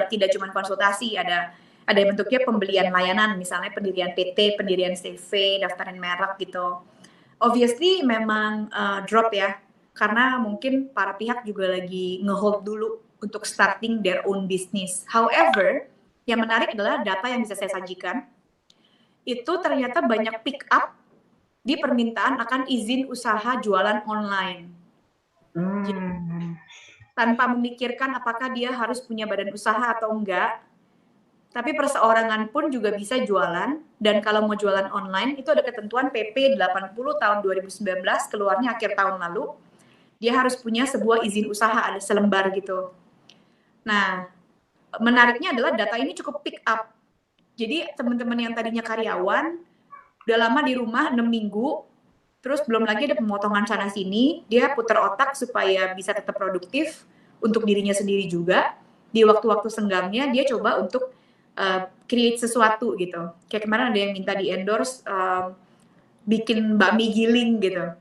tidak cuma konsultasi, ada bentuknya pembelian layanan, misalnya pendirian PT, pendirian CV, daftarin merek gitu. Obviously memang drop ya, karena mungkin para pihak juga lagi nge-hold dulu untuk starting their own business. However, yang menarik adalah data yang bisa saya sajikan, itu ternyata banyak pick up di permintaan akan izin usaha jualan online. Tanpa memikirkan apakah dia harus punya badan usaha atau enggak, tapi perseorangan pun juga bisa jualan, dan kalau mau jualan online itu ada ketentuan PP 80 tahun 2019 keluarnya akhir tahun lalu, dia harus punya sebuah izin usaha, ada selembar gitu. Nah, menariknya adalah data ini cukup pick up. Jadi teman-teman yang tadinya karyawan udah lama di rumah 6 minggu, terus belum lagi ada pemotongan sana sini, dia putar otak supaya bisa tetap produktif untuk dirinya sendiri juga. Di waktu-waktu senggangnya dia coba untuk create sesuatu gitu. Kayak kemarin ada yang minta di endorse bikin bakmi giling gitu.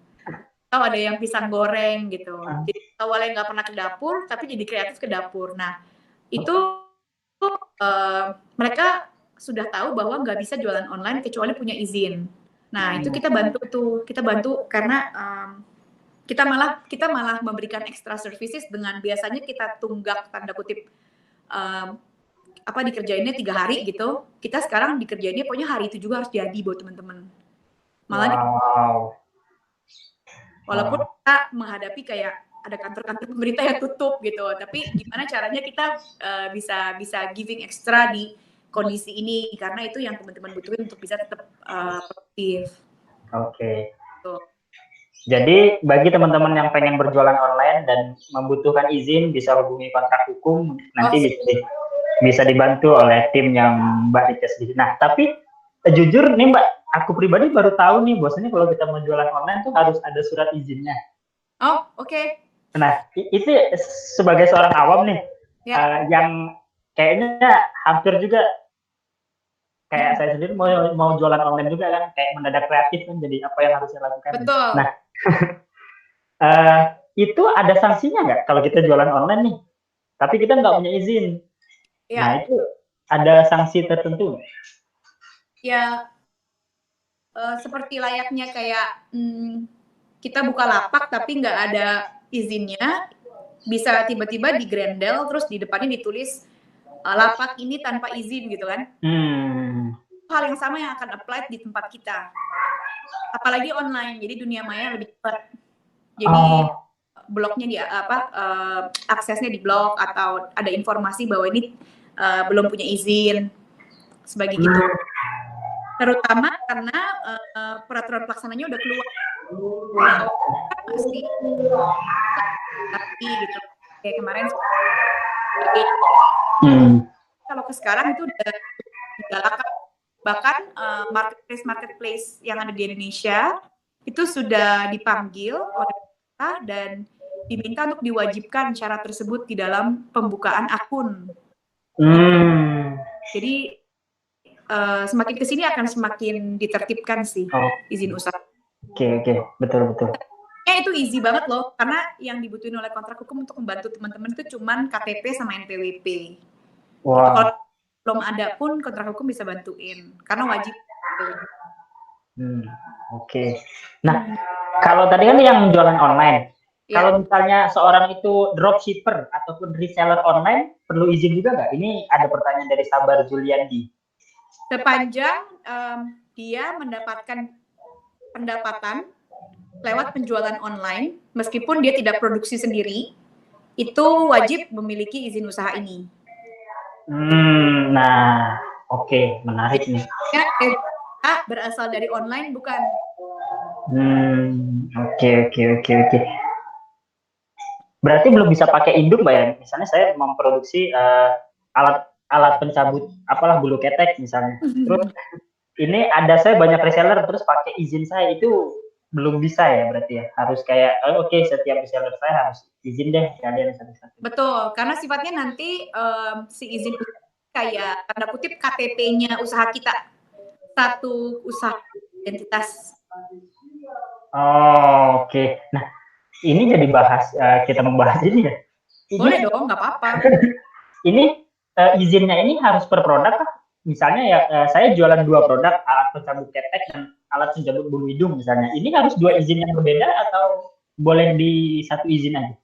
Atau ada yang pisang goreng gitu. Jadi awalnya nggak pernah ke dapur, tapi jadi kreatif ke dapur. Nah, itu mereka sudah tahu bahwa nggak bisa jualan online kecuali punya izin. Nah, itu kita bantu karena kita malah memberikan extra services dengan biasanya kita tunggak tanda kutip dikerjainnya 3 hari gitu. Kita sekarang dikerjainnya pokoknya hari itu juga harus jadi buat teman-teman. Malah walaupun kita menghadapi kayak ada kantor-kantor pemerintah yang tutup gitu, tapi gimana caranya kita bisa giving extra di kondisi ini, karena itu yang teman-teman butuhin untuk bisa tetap produktif. Oke. Jadi bagi teman-teman yang pengen berjualan online dan membutuhkan izin, bisa hubungi kontak hukum, nanti bisa dibantu oleh tim yang Mbak Rica sendiri. Nah, tapi jujur nih Mbak, aku pribadi baru tahu nih bahwasanya kalau kita mau jualan online tuh harus ada surat izinnya. Oh, oke. Nah, itu sebagai seorang awam nih, yang kayaknya hampir juga kayak saya sendiri mau jualan online juga kan, kayak mendadak kreatif kan, jadi apa yang harus saya lakukan. Betul. Nah, itu ada sanksinya nggak kalau kita jualan online nih, tapi kita nggak punya izin? Ya. Nah, itu ada sanksi tertentu? Ya, seperti layaknya kayak kita buka lapak tapi nggak ada izinnya, bisa tiba-tiba digrendel terus di depannya ditulis lapak ini tanpa izin gitu kan. Hal yang sama yang akan apply di tempat kita, apalagi online, jadi dunia maya lebih cepat. Jadi blognya di aksesnya di blog atau ada informasi bahwa ini belum punya izin sebagai gitu. Terutama karena peraturan pelaksananya udah keluar. Pasti gitu. Kayak kemarin kalau ke sekarang itu udah digalakan, bahkan marketplace yang ada di Indonesia itu sudah dipanggil oleh kita dan diminta untuk diwajibkan syarat tersebut di dalam pembukaan akun. Jadi semakin kesini akan semakin ditertibkan sih izin usaha. Oke, betul. Itu easy banget loh, karena yang dibutuhin oleh kontrak hukum untuk membantu teman-teman itu cuman KTP sama NPWP. Wow. Itu kalau belum ada pun kontrak hukum bisa bantuin, karena wajib. Oke. Nah, kalau tadi kan yang jualan online, kalau misalnya seorang itu dropshipper ataupun reseller online, perlu izin juga nggak? Ini ada pertanyaan dari Sabar Juliandi. Sepanjang dia mendapatkan pendapatan lewat penjualan online, meskipun dia tidak produksi sendiri, itu wajib memiliki izin usaha ini. Nah, oke, menarik nih. Berasal dari online bukan? Oke. Berarti belum bisa pakai induk, Mbak ya? Misalnya saya memproduksi alat pencabut bulu ketek misalnya. Terus ini ada saya banyak reseller terus pakai izin saya, itu belum bisa ya berarti ya? Harus kayak oke, setiap reseller saya harus izin deh kalian satu-satu. Betul, karena sifatnya nanti si izin kayak tanda kutip KTP-nya usaha kita. Satu usaha identitas. Oke. Nah, ini jadi kita membahas ini ya. Boleh dong, nggak apa-apa. Ini izinnya ini harus per produk kah? Misalnya ya saya jualan 2 produk, alat pencabut ketek dan alat pencabut bulu hidung misalnya. Ini harus 2 izin yang berbeda atau boleh di satu izin aja?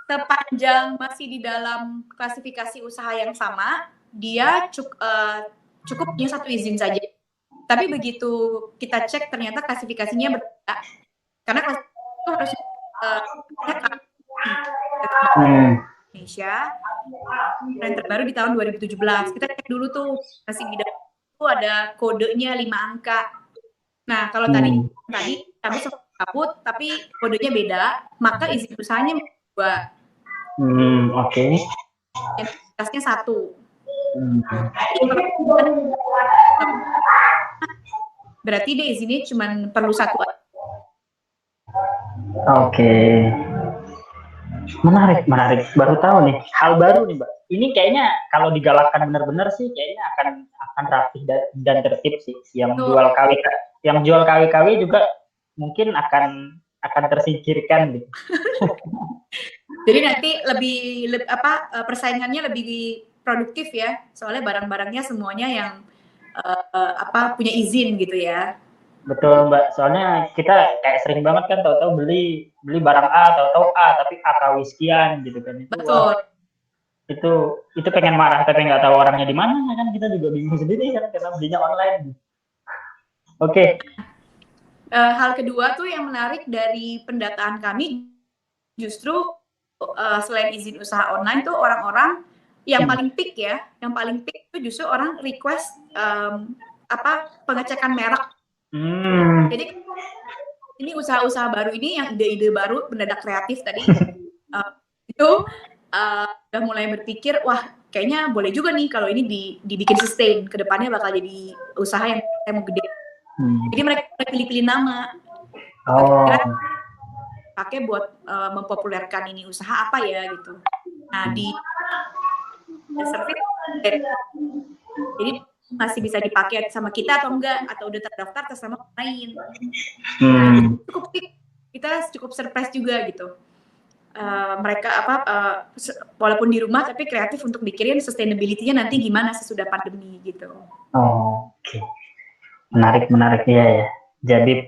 Sepanjang masih di dalam klasifikasi usaha yang sama, dia cukup punya 1 izin saja. Tapi begitu kita cek ternyata klasifikasinya berbeda. Karena klasifikasi itu harus Indonesia yang terbaru di tahun 2017. Kita cek dulu tuh masih di dalam itu ada kodenya 5 angka. Nah, kalau tadi kami cabut tapi kodenya beda, maka izin usahanya 2. Oke. Identitasnya 1. Berarti dia izinnya cuma perlu 1 aja. Oke. Menarik. Baru tahu nih, hal baru nih, Mbak. Ini kayaknya kalau digalakkan benar-benar sih kayaknya akan rapi dan tertib sih. Yang jual KW juga mungkin akan tersingkirkan gitu. Jadi nanti lebih persaingannya lebih produktif ya. Soalnya barang-barangnya semuanya yang punya izin gitu ya. Betul, Mbak. Soalnya kita kayak sering banget kan tahu-tahu beli barang A, tahu-tahu A tapi AKW sekian gitu kan. Betul. Itu pengen marah tapi nggak tahu orangnya di mana kan, kita juga bingung sendiri kan karena belinya online. Oke. Hal kedua tuh yang menarik dari pendataan kami justru selain izin usaha online tuh orang-orang yang paling peak itu justru orang request pengecekan merek. Jadi ini usaha-usaha baru ini yang ide-ide baru mendadak kreatif tadi itu udah mulai berpikir, wah kayaknya boleh juga nih kalau ini dibikin sustain, kedepannya bakal jadi usaha yang mau gede. Jadi mereka pilih-pilih nama. Pakai buat mempopulerkan ini usaha apa ya gitu. Nah di service jadi masih bisa dipakai sama kita atau enggak, atau udah terdaftar sama lain. Kita cukup surprise juga gitu. Mereka walaupun di rumah tapi kreatif untuk mikirin sustainability-nya nanti gimana sesudah pandemi gitu. Oke. Menarik ya. Jadi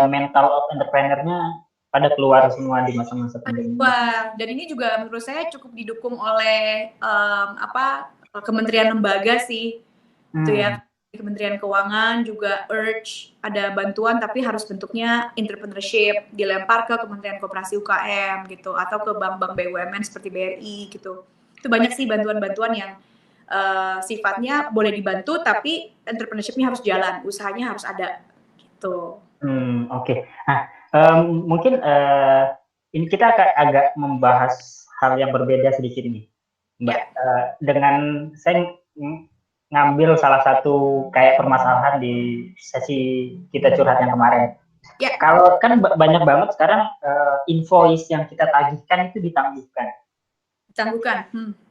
mental of entrepreneur-nya pada keluar semua di masa-masa pandemi. Dan ini juga menurut saya cukup didukung oleh kementerian lembaga sih. Itu ya, Kementerian Keuangan juga urge ada bantuan tapi harus bentuknya entrepreneurship, dilempar ke Kementerian Koperasi UKM gitu, atau ke bank-bank BUMN seperti BRI gitu. Itu banyak sih bantuan-bantuan yang sifatnya boleh dibantu tapi entrepreneurship-nya harus jalan, usahanya harus ada gitu. Oke. Nah, mungkin ini kita agak membahas hal yang berbeda sedikit nih, Mbak. Dengan saya ngambil salah satu kayak permasalahan di sesi kita curhat yang kemarin. Kalau kan banyak banget sekarang invoice yang kita tagihkan itu ditangguhkan.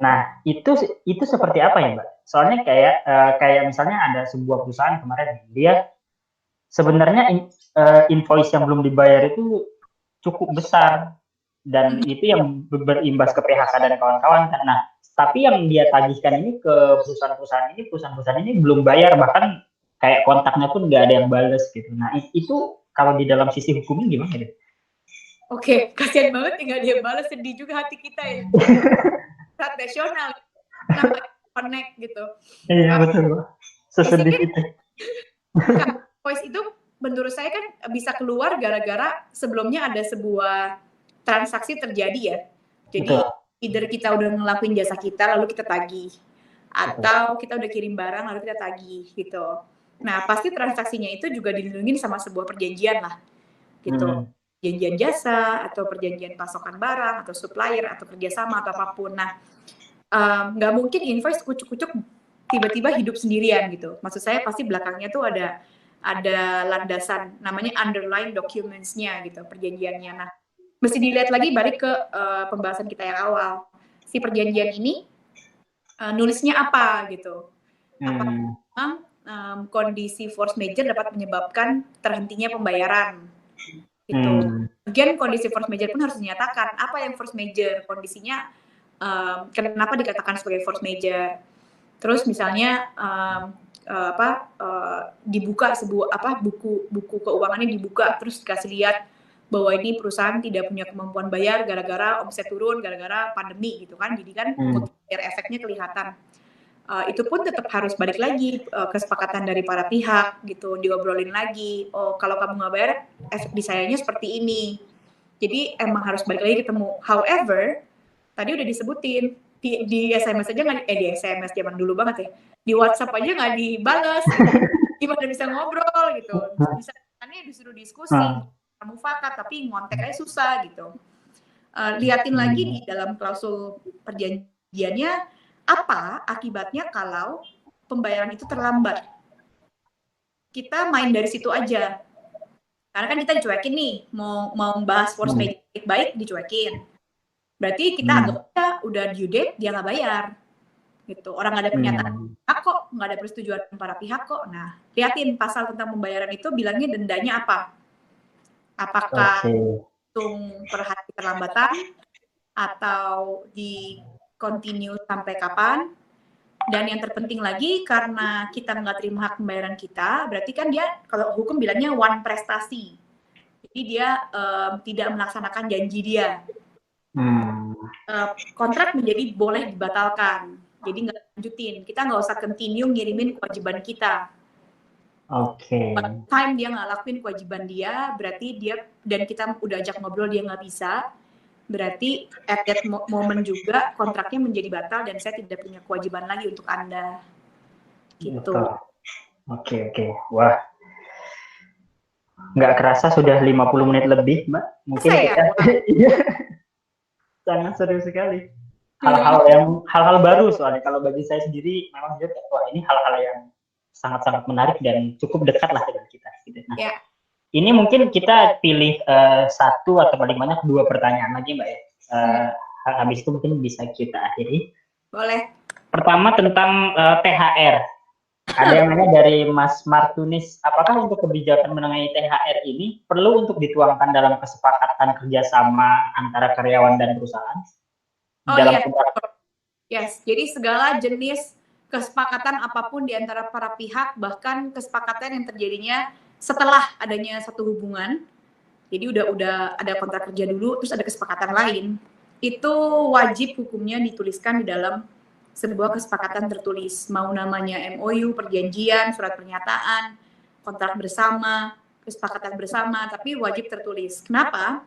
Nah, itu seperti apa ya, Mbak? Soalnya kayak misalnya ada sebuah perusahaan kemarin, dia sebenarnya invoice yang belum dibayar itu cukup besar dan itu yang berimbas ke PHK dan kawan-kawan. Nah, tapi yang dia tagihkan ini ke perusahaan-perusahaan ini belum bayar, bahkan kayak kontaknya pun nggak ada yang balas gitu. Nah, itu kalau di dalam sisi hukumnya gimana deh? Oke, kasihan banget nggak dia balas, sedih juga hati kita ya. Rasional, connect gitu. Iya betul, sesedih itu. Voice itu menurut saya kan bisa keluar gara-gara sebelumnya ada sebuah transaksi terjadi ya. Jadi either kita udah ngelakuin jasa kita lalu kita tagih, atau kita udah kirim barang lalu kita tagih gitu. Nah pasti transaksinya itu juga dilindungi sama sebuah perjanjian lah gitu. Perjanjian jasa atau perjanjian pasokan barang atau supplier atau kerjasama atau apapun. Nah nggak mungkin invoice kucuk-kucuk tiba-tiba hidup sendirian gitu. Maksud saya pasti belakangnya tuh ada landasan namanya underlying documents-nya gitu, perjanjiannya. Nah mesti dilihat lagi balik ke pembahasan kita yang awal. Si perjanjian ini nulisnya apa gitu. Apakah kondisi force majeure dapat menyebabkan terhentinya pembayaran. gitu. Again, kondisi force major pun harus dinyatakan. Apa yang force major? Kondisinya kenapa dikatakan sebagai force major? Terus misalnya dibuka sebuah buku keuangannya dibuka, terus dikasih lihat bahwa ini perusahaan tidak punya kemampuan bayar gara-gara omset turun, gara-gara pandemi gitu kan. Jadi kan multiplier efeknya kelihatan. Itu pun tetap harus balik lagi kesepakatan dari para pihak gitu, diobrolin lagi. Oh, kalau kamu nggak bayar, efek di sayanya seperti ini. Jadi emang harus balik lagi ketemu. However, tadi udah disebutin di SMS aja nggak, di SMS zaman dulu banget ya. Di WhatsApp aja nggak dibales. Gimana bisa ngobrol gitu? Bisa disuruh diskusi, mufakat, tapi ngontek aja susah gitu. Liatin lagi di dalam klausul perjanjiannya apa akibatnya kalau pembayaran itu terlambat. Kita main dari situ aja. Karena kan kita dicuekin nih, mau membahas force major baik dicuekin. Berarti kita anggap udah due date, dia nggak bayar. Gitu. Orang nggak ada pernyataan kok, nggak ada persetujuan para pihak kok. Nah, liatin pasal tentang pembayaran itu bilangnya dendanya apa. Apakah hitung per hari keterlambatan atau di continue sampai kapan? Dan yang terpenting lagi, karena kita nggak terima hak pembayaran kita, berarti kan dia, kalau hukum bilangnya one prestasi. Jadi dia tidak melaksanakan janji dia. Kontrak menjadi boleh dibatalkan. Jadi nggak lanjutin. Kita nggak usah continue ngirimin kewajiban kita. Time dia nggak lakuin kewajiban dia, berarti dia, dan kita udah ajak ngobrol dia nggak bisa, berarti at that moment juga kontraknya menjadi batal dan saya tidak punya kewajiban lagi untuk Anda. Gitu. Oke. Wah. Nggak kerasa sudah 50 menit lebih, Mbak. Mungkin kita sangat seru sekali. Hal-hal baru soalnya kalau bagi saya sendiri memang wah ini hal-hal yang sangat-sangat menarik dan cukup dekat lah dengan kita. Gitu. Nah, ini mungkin kita pilih satu atau paling banyak 2 pertanyaan lagi, Mbak ya. Habis itu mungkin bisa kita akhiri. Boleh. Pertama tentang THR. Ada yang nanya dari Mas Martunis, apakah untuk kebijakan mengenai THR ini perlu untuk dituangkan dalam kesepakatan kerjasama antara karyawan dan perusahaan? Yes, jadi segala jenis kesepakatan apapun di antara para pihak, bahkan kesepakatan yang terjadinya setelah adanya satu hubungan, jadi udah ada kontrak kerja dulu, terus ada kesepakatan lain, itu wajib hukumnya dituliskan di dalam sebuah kesepakatan tertulis, mau namanya MOU, perjanjian, surat pernyataan, kontrak bersama, kesepakatan bersama, tapi wajib tertulis. Kenapa?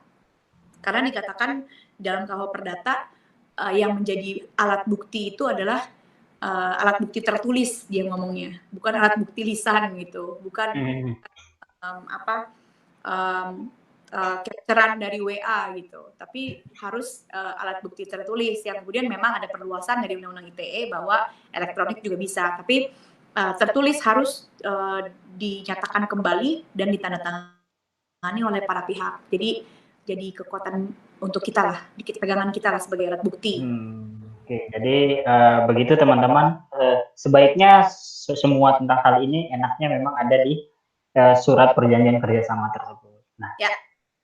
Karena dikatakan dalam KUH Perdata yang menjadi alat bukti itu adalah alat bukti tertulis, dia ngomongnya, bukan alat bukti lisan gitu, bukan capturean dari WA gitu, tapi harus alat bukti tertulis yang kemudian memang ada perluasan dari Undang-Undang ITE bahwa elektronik juga bisa, tapi tertulis harus dinyatakan kembali dan ditandatangani oleh para pihak. Jadi kekuatan untuk kita lah, pegangan kita lah sebagai alat bukti. Oke, jadi begitu teman-teman, sebaiknya semua tentang hal ini enaknya memang ada di surat perjanjian kerjasama tersebut. Nah,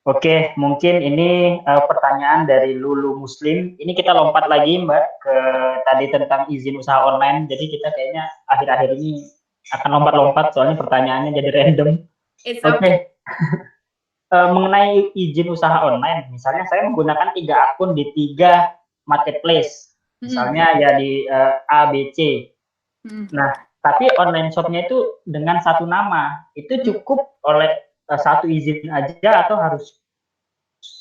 Oke, mungkin ini pertanyaan dari Lulu Muslim. Ini kita lompat lagi Mbak ke tadi tentang izin usaha online. Jadi kita kayaknya akhir-akhir ini akan lompat-lompat soalnya pertanyaannya jadi random. Oke. Mengenai izin usaha online, misalnya saya menggunakan 3 akun di 3 marketplace. Misalnya ya di A, B, C. Nah, tapi online shopnya itu dengan satu nama. Itu cukup oleh satu izin aja atau harus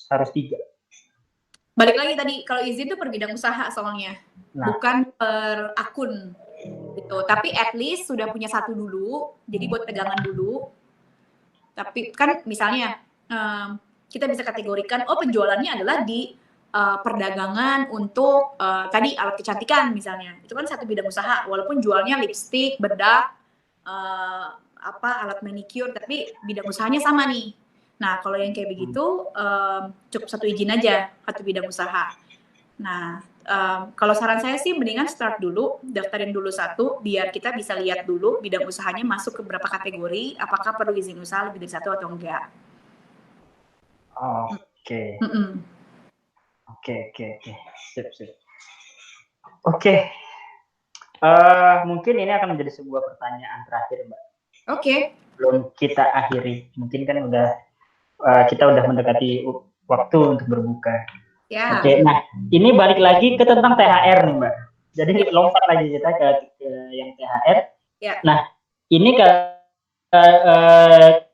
3? Balik lagi tadi, kalau izin itu per bidang usaha soalnya, bukan per akun gitu. Tapi at least sudah punya satu dulu, jadi buat pegangan dulu. Tapi kan misalnya kita bisa kategorikan, penjualannya adalah di perdagangan untuk tadi alat kecantikan misalnya, itu kan satu bidang usaha, walaupun jualnya lipstick, bedak, alat manicure, tapi bidang usahanya sama nih. Nah, kalau yang kayak begitu cukup satu izin aja, satu bidang usaha. Nah, kalau saran saya sih mendingan start dulu, daftarin dulu satu, biar kita bisa lihat dulu bidang usahanya masuk ke berapa kategori, apakah perlu izin usaha lebih dari satu atau enggak. Oke. Mm-mm. Oke. Sip. Oke. Mungkin ini akan menjadi sebuah pertanyaan terakhir, Mbak. Oke. Belum kita akhiri. Mungkin kan kita udah mendekati waktu untuk berbuka. Ya. Oke, nah ini balik lagi ke tentang THR nih, Mbak. Jadi lompat lagi kita ke yang THR. Ya. Nah, ini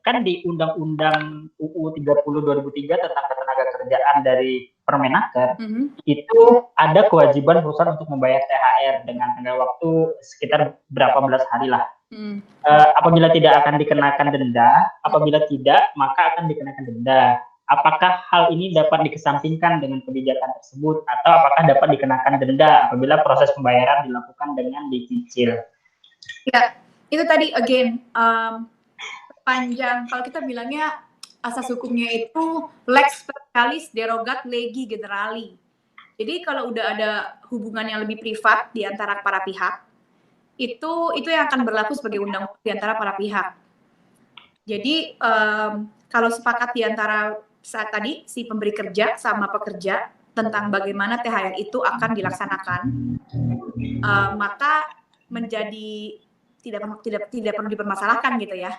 kan di Undang-Undang UU 30 2003 tentang ketenagakerjaan dari Permenaker, itu ada kewajiban perusahaan untuk membayar THR dengan tenggang waktu sekitar berapa belas hari lah. Apabila tidak akan dikenakan denda, apabila tidak maka akan dikenakan denda. Apakah hal ini dapat dikesampingkan dengan kebijakan tersebut atau apakah dapat dikenakan denda apabila proses pembayaran dilakukan dengan dicicil? Ya, itu tadi again panjang, kalau kita bilangnya asas hukumnya itu lex specialis derogat legi generali. Jadi kalau udah ada hubungan yang lebih privat di antara para pihak, itu yang akan berlaku sebagai undang-undang di antara para pihak. Jadi kalau sepakat di antara saat tadi si pemberi kerja sama pekerja tentang bagaimana THR itu akan dilaksanakan, maka menjadi tidak perlu dipermasalahkan gitu ya.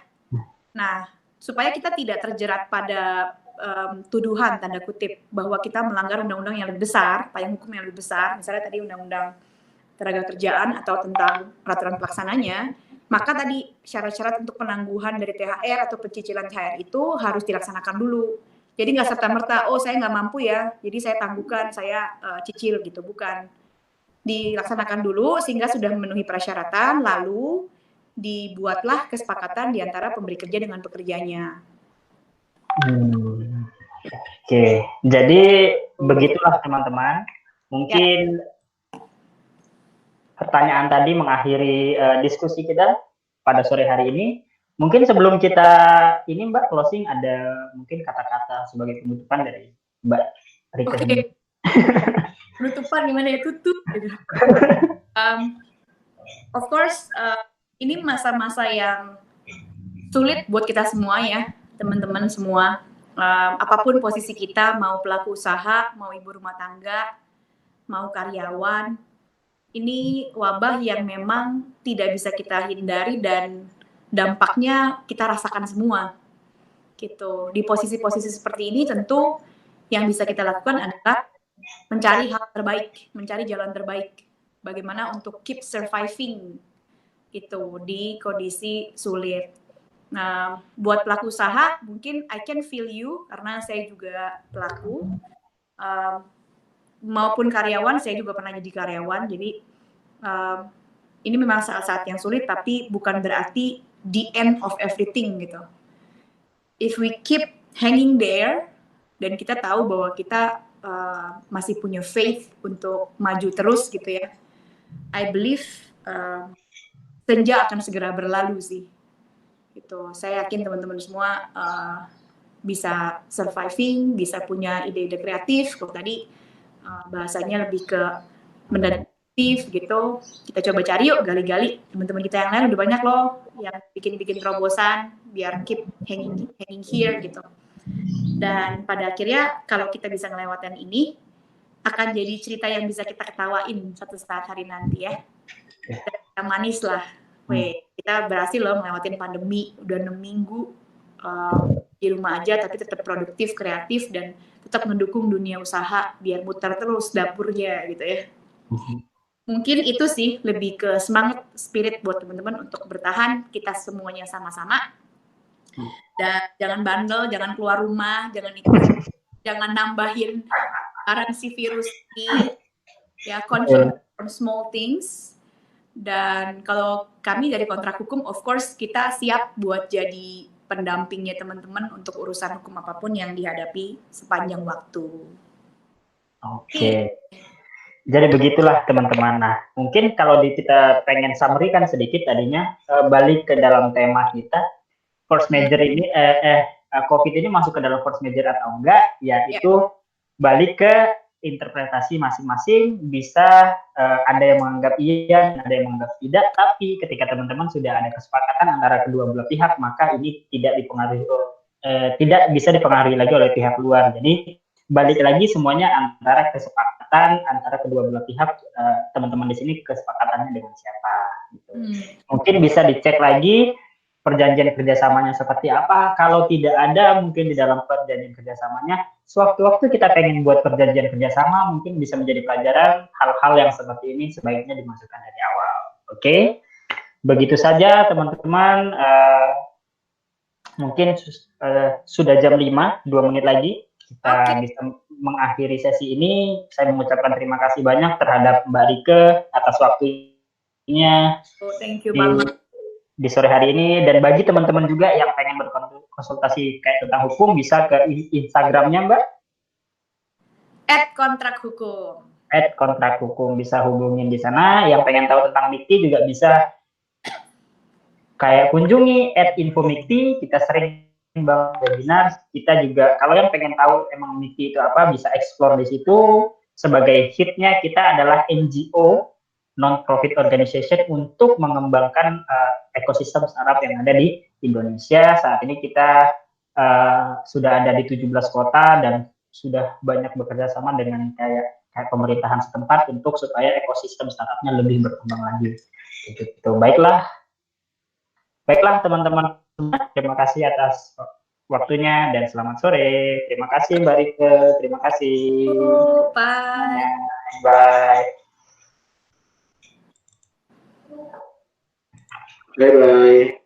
Nah, supaya kita tidak terjerat pada tuduhan tanda kutip bahwa kita melanggar undang-undang yang lebih besar, payung hukum yang lebih besar, misalnya tadi undang-undang tenaga kerjaan atau tentang peraturan pelaksananya, maka tadi syarat-syarat untuk penangguhan dari THR atau pencicilan THR itu harus dilaksanakan dulu. Jadi nggak serta-merta, oh saya nggak mampu ya, jadi saya tangguhkan, saya cicil gitu, bukan. Dilaksanakan dulu sehingga sudah memenuhi persyaratan, lalu dibuatlah kesepakatan di antara pemberi kerja dengan pekerjanya. Oke, jadi begitulah teman-teman. Mungkin pertanyaan tadi mengakhiri diskusi kita pada sore hari ini. Mungkin sebelum kita ini Mbak closing, ada mungkin kata-kata sebagai penutupan dari Mbak Rika. Oke. Penutupan gimana ya, tutup gitu. Of course ini masa-masa yang sulit buat kita semua ya, teman-teman semua. Apapun posisi kita, mau pelaku usaha, mau ibu rumah tangga, mau karyawan, ini wabah yang memang tidak bisa kita hindari dan dampaknya kita rasakan semua. Gitu. Di posisi-posisi seperti ini tentu yang bisa kita lakukan adalah mencari hal terbaik, mencari jalan terbaik. Bagaimana untuk keep surviving gitu di kondisi sulit. Nah, buat pelaku usaha mungkin I can feel you karena saya juga pelaku. Maupun karyawan, saya juga pernah jadi karyawan. Jadi ini memang saat-saat yang sulit, tapi bukan berarti the end of everything gitu. If we keep hanging there dan kita tahu bahwa kita masih punya faith untuk maju terus gitu ya, I believe senja akan segera berlalu sih. Gitu. Saya yakin teman-teman semua bisa surviving, bisa punya ide-ide kreatif. Kalau tadi bahasanya lebih ke mendadak gitu. Kita coba cari yuk, gali-gali. Teman-teman kita yang lain udah banyak loh yang bikin-bikin terobosan biar keep hanging here gitu. Dan pada akhirnya kalau kita bisa ngelewatin ini, akan jadi cerita yang bisa kita ketawain suatu saat hari nanti ya. Kita manis lah. Kita berhasil loh ngelewatin pandemi, udah 6 minggu di rumah aja tapi tetap produktif, kreatif, dan tetap mendukung dunia usaha biar muter terus dapurnya gitu ya. Mungkin itu sih lebih ke semangat spirit buat teman-teman untuk bertahan, kita semuanya sama-sama. Dan jangan bandel, jangan keluar rumah, jangan nambahin si virus ini. Ya, confident from small things. Dan kalau kami dari Kontrak Hukum, of course kita siap buat jadi pendampingnya teman-teman untuk urusan hukum apapun yang dihadapi sepanjang waktu. Oke. Jadi begitulah teman-teman. Nah, mungkin kalau kita pengen summary kan sedikit tadinya, balik ke dalam tema kita, force major ini, COVID ini masuk ke dalam force major atau enggak, ya itu balik ke interpretasi masing-masing. Bisa ada yang menganggap iya, ada yang menganggap tidak, tapi ketika teman-teman sudah ada kesepakatan antara kedua belah pihak, maka ini tidak dipengaruhi tidak bisa dipengaruhi lagi oleh pihak luar. Jadi balik lagi semuanya antara kesepakatan antara kedua belah pihak, teman-teman di sini kesepakatannya dengan siapa. Gitu. Mungkin bisa dicek lagi perjanjian kerjasamanya seperti apa. Kalau tidak ada, mungkin di dalam perjanjian kerjasamanya, sewaktu-waktu kita pengen buat perjanjian kerjasama, mungkin bisa menjadi pelajaran hal-hal yang seperti ini sebaiknya dimasukkan dari awal. Oke, begitu saja teman-teman. Mungkin sudah jam 5, 2 menit lagi kita bisa mengakhiri sesi ini. Saya mengucapkan terima kasih banyak terhadap Mbak Rike atas waktunya di sore hari ini. Dan bagi teman-teman juga yang pengen berkonsultasi kayak tentang hukum, bisa ke Instagramnya Mbak. @kontrakhukum. @kontrakhukum, bisa hubungin di sana. Yang pengen tahu tentang MIKTI juga bisa kayak kunjungi @infomikti, kita sering banget webinar. Kita juga kalau yang pengen tahu emang MIKTI itu apa, bisa explore di situ. Sebagai hitnya kita adalah NGO, non-profit organization, untuk mengembangkan ekosistem startup yang ada di Indonesia. Saat ini kita sudah ada di 17 kota dan sudah banyak bekerja sama dengan kayak pemerintahan setempat untuk supaya ekosistem startupnya lebih berkembang lagi. Gitu. Baiklah teman-teman, terima kasih atas waktunya dan selamat sore. Terima kasih Mbak Rike, terima kasih. Bye. Bye. Bye-bye.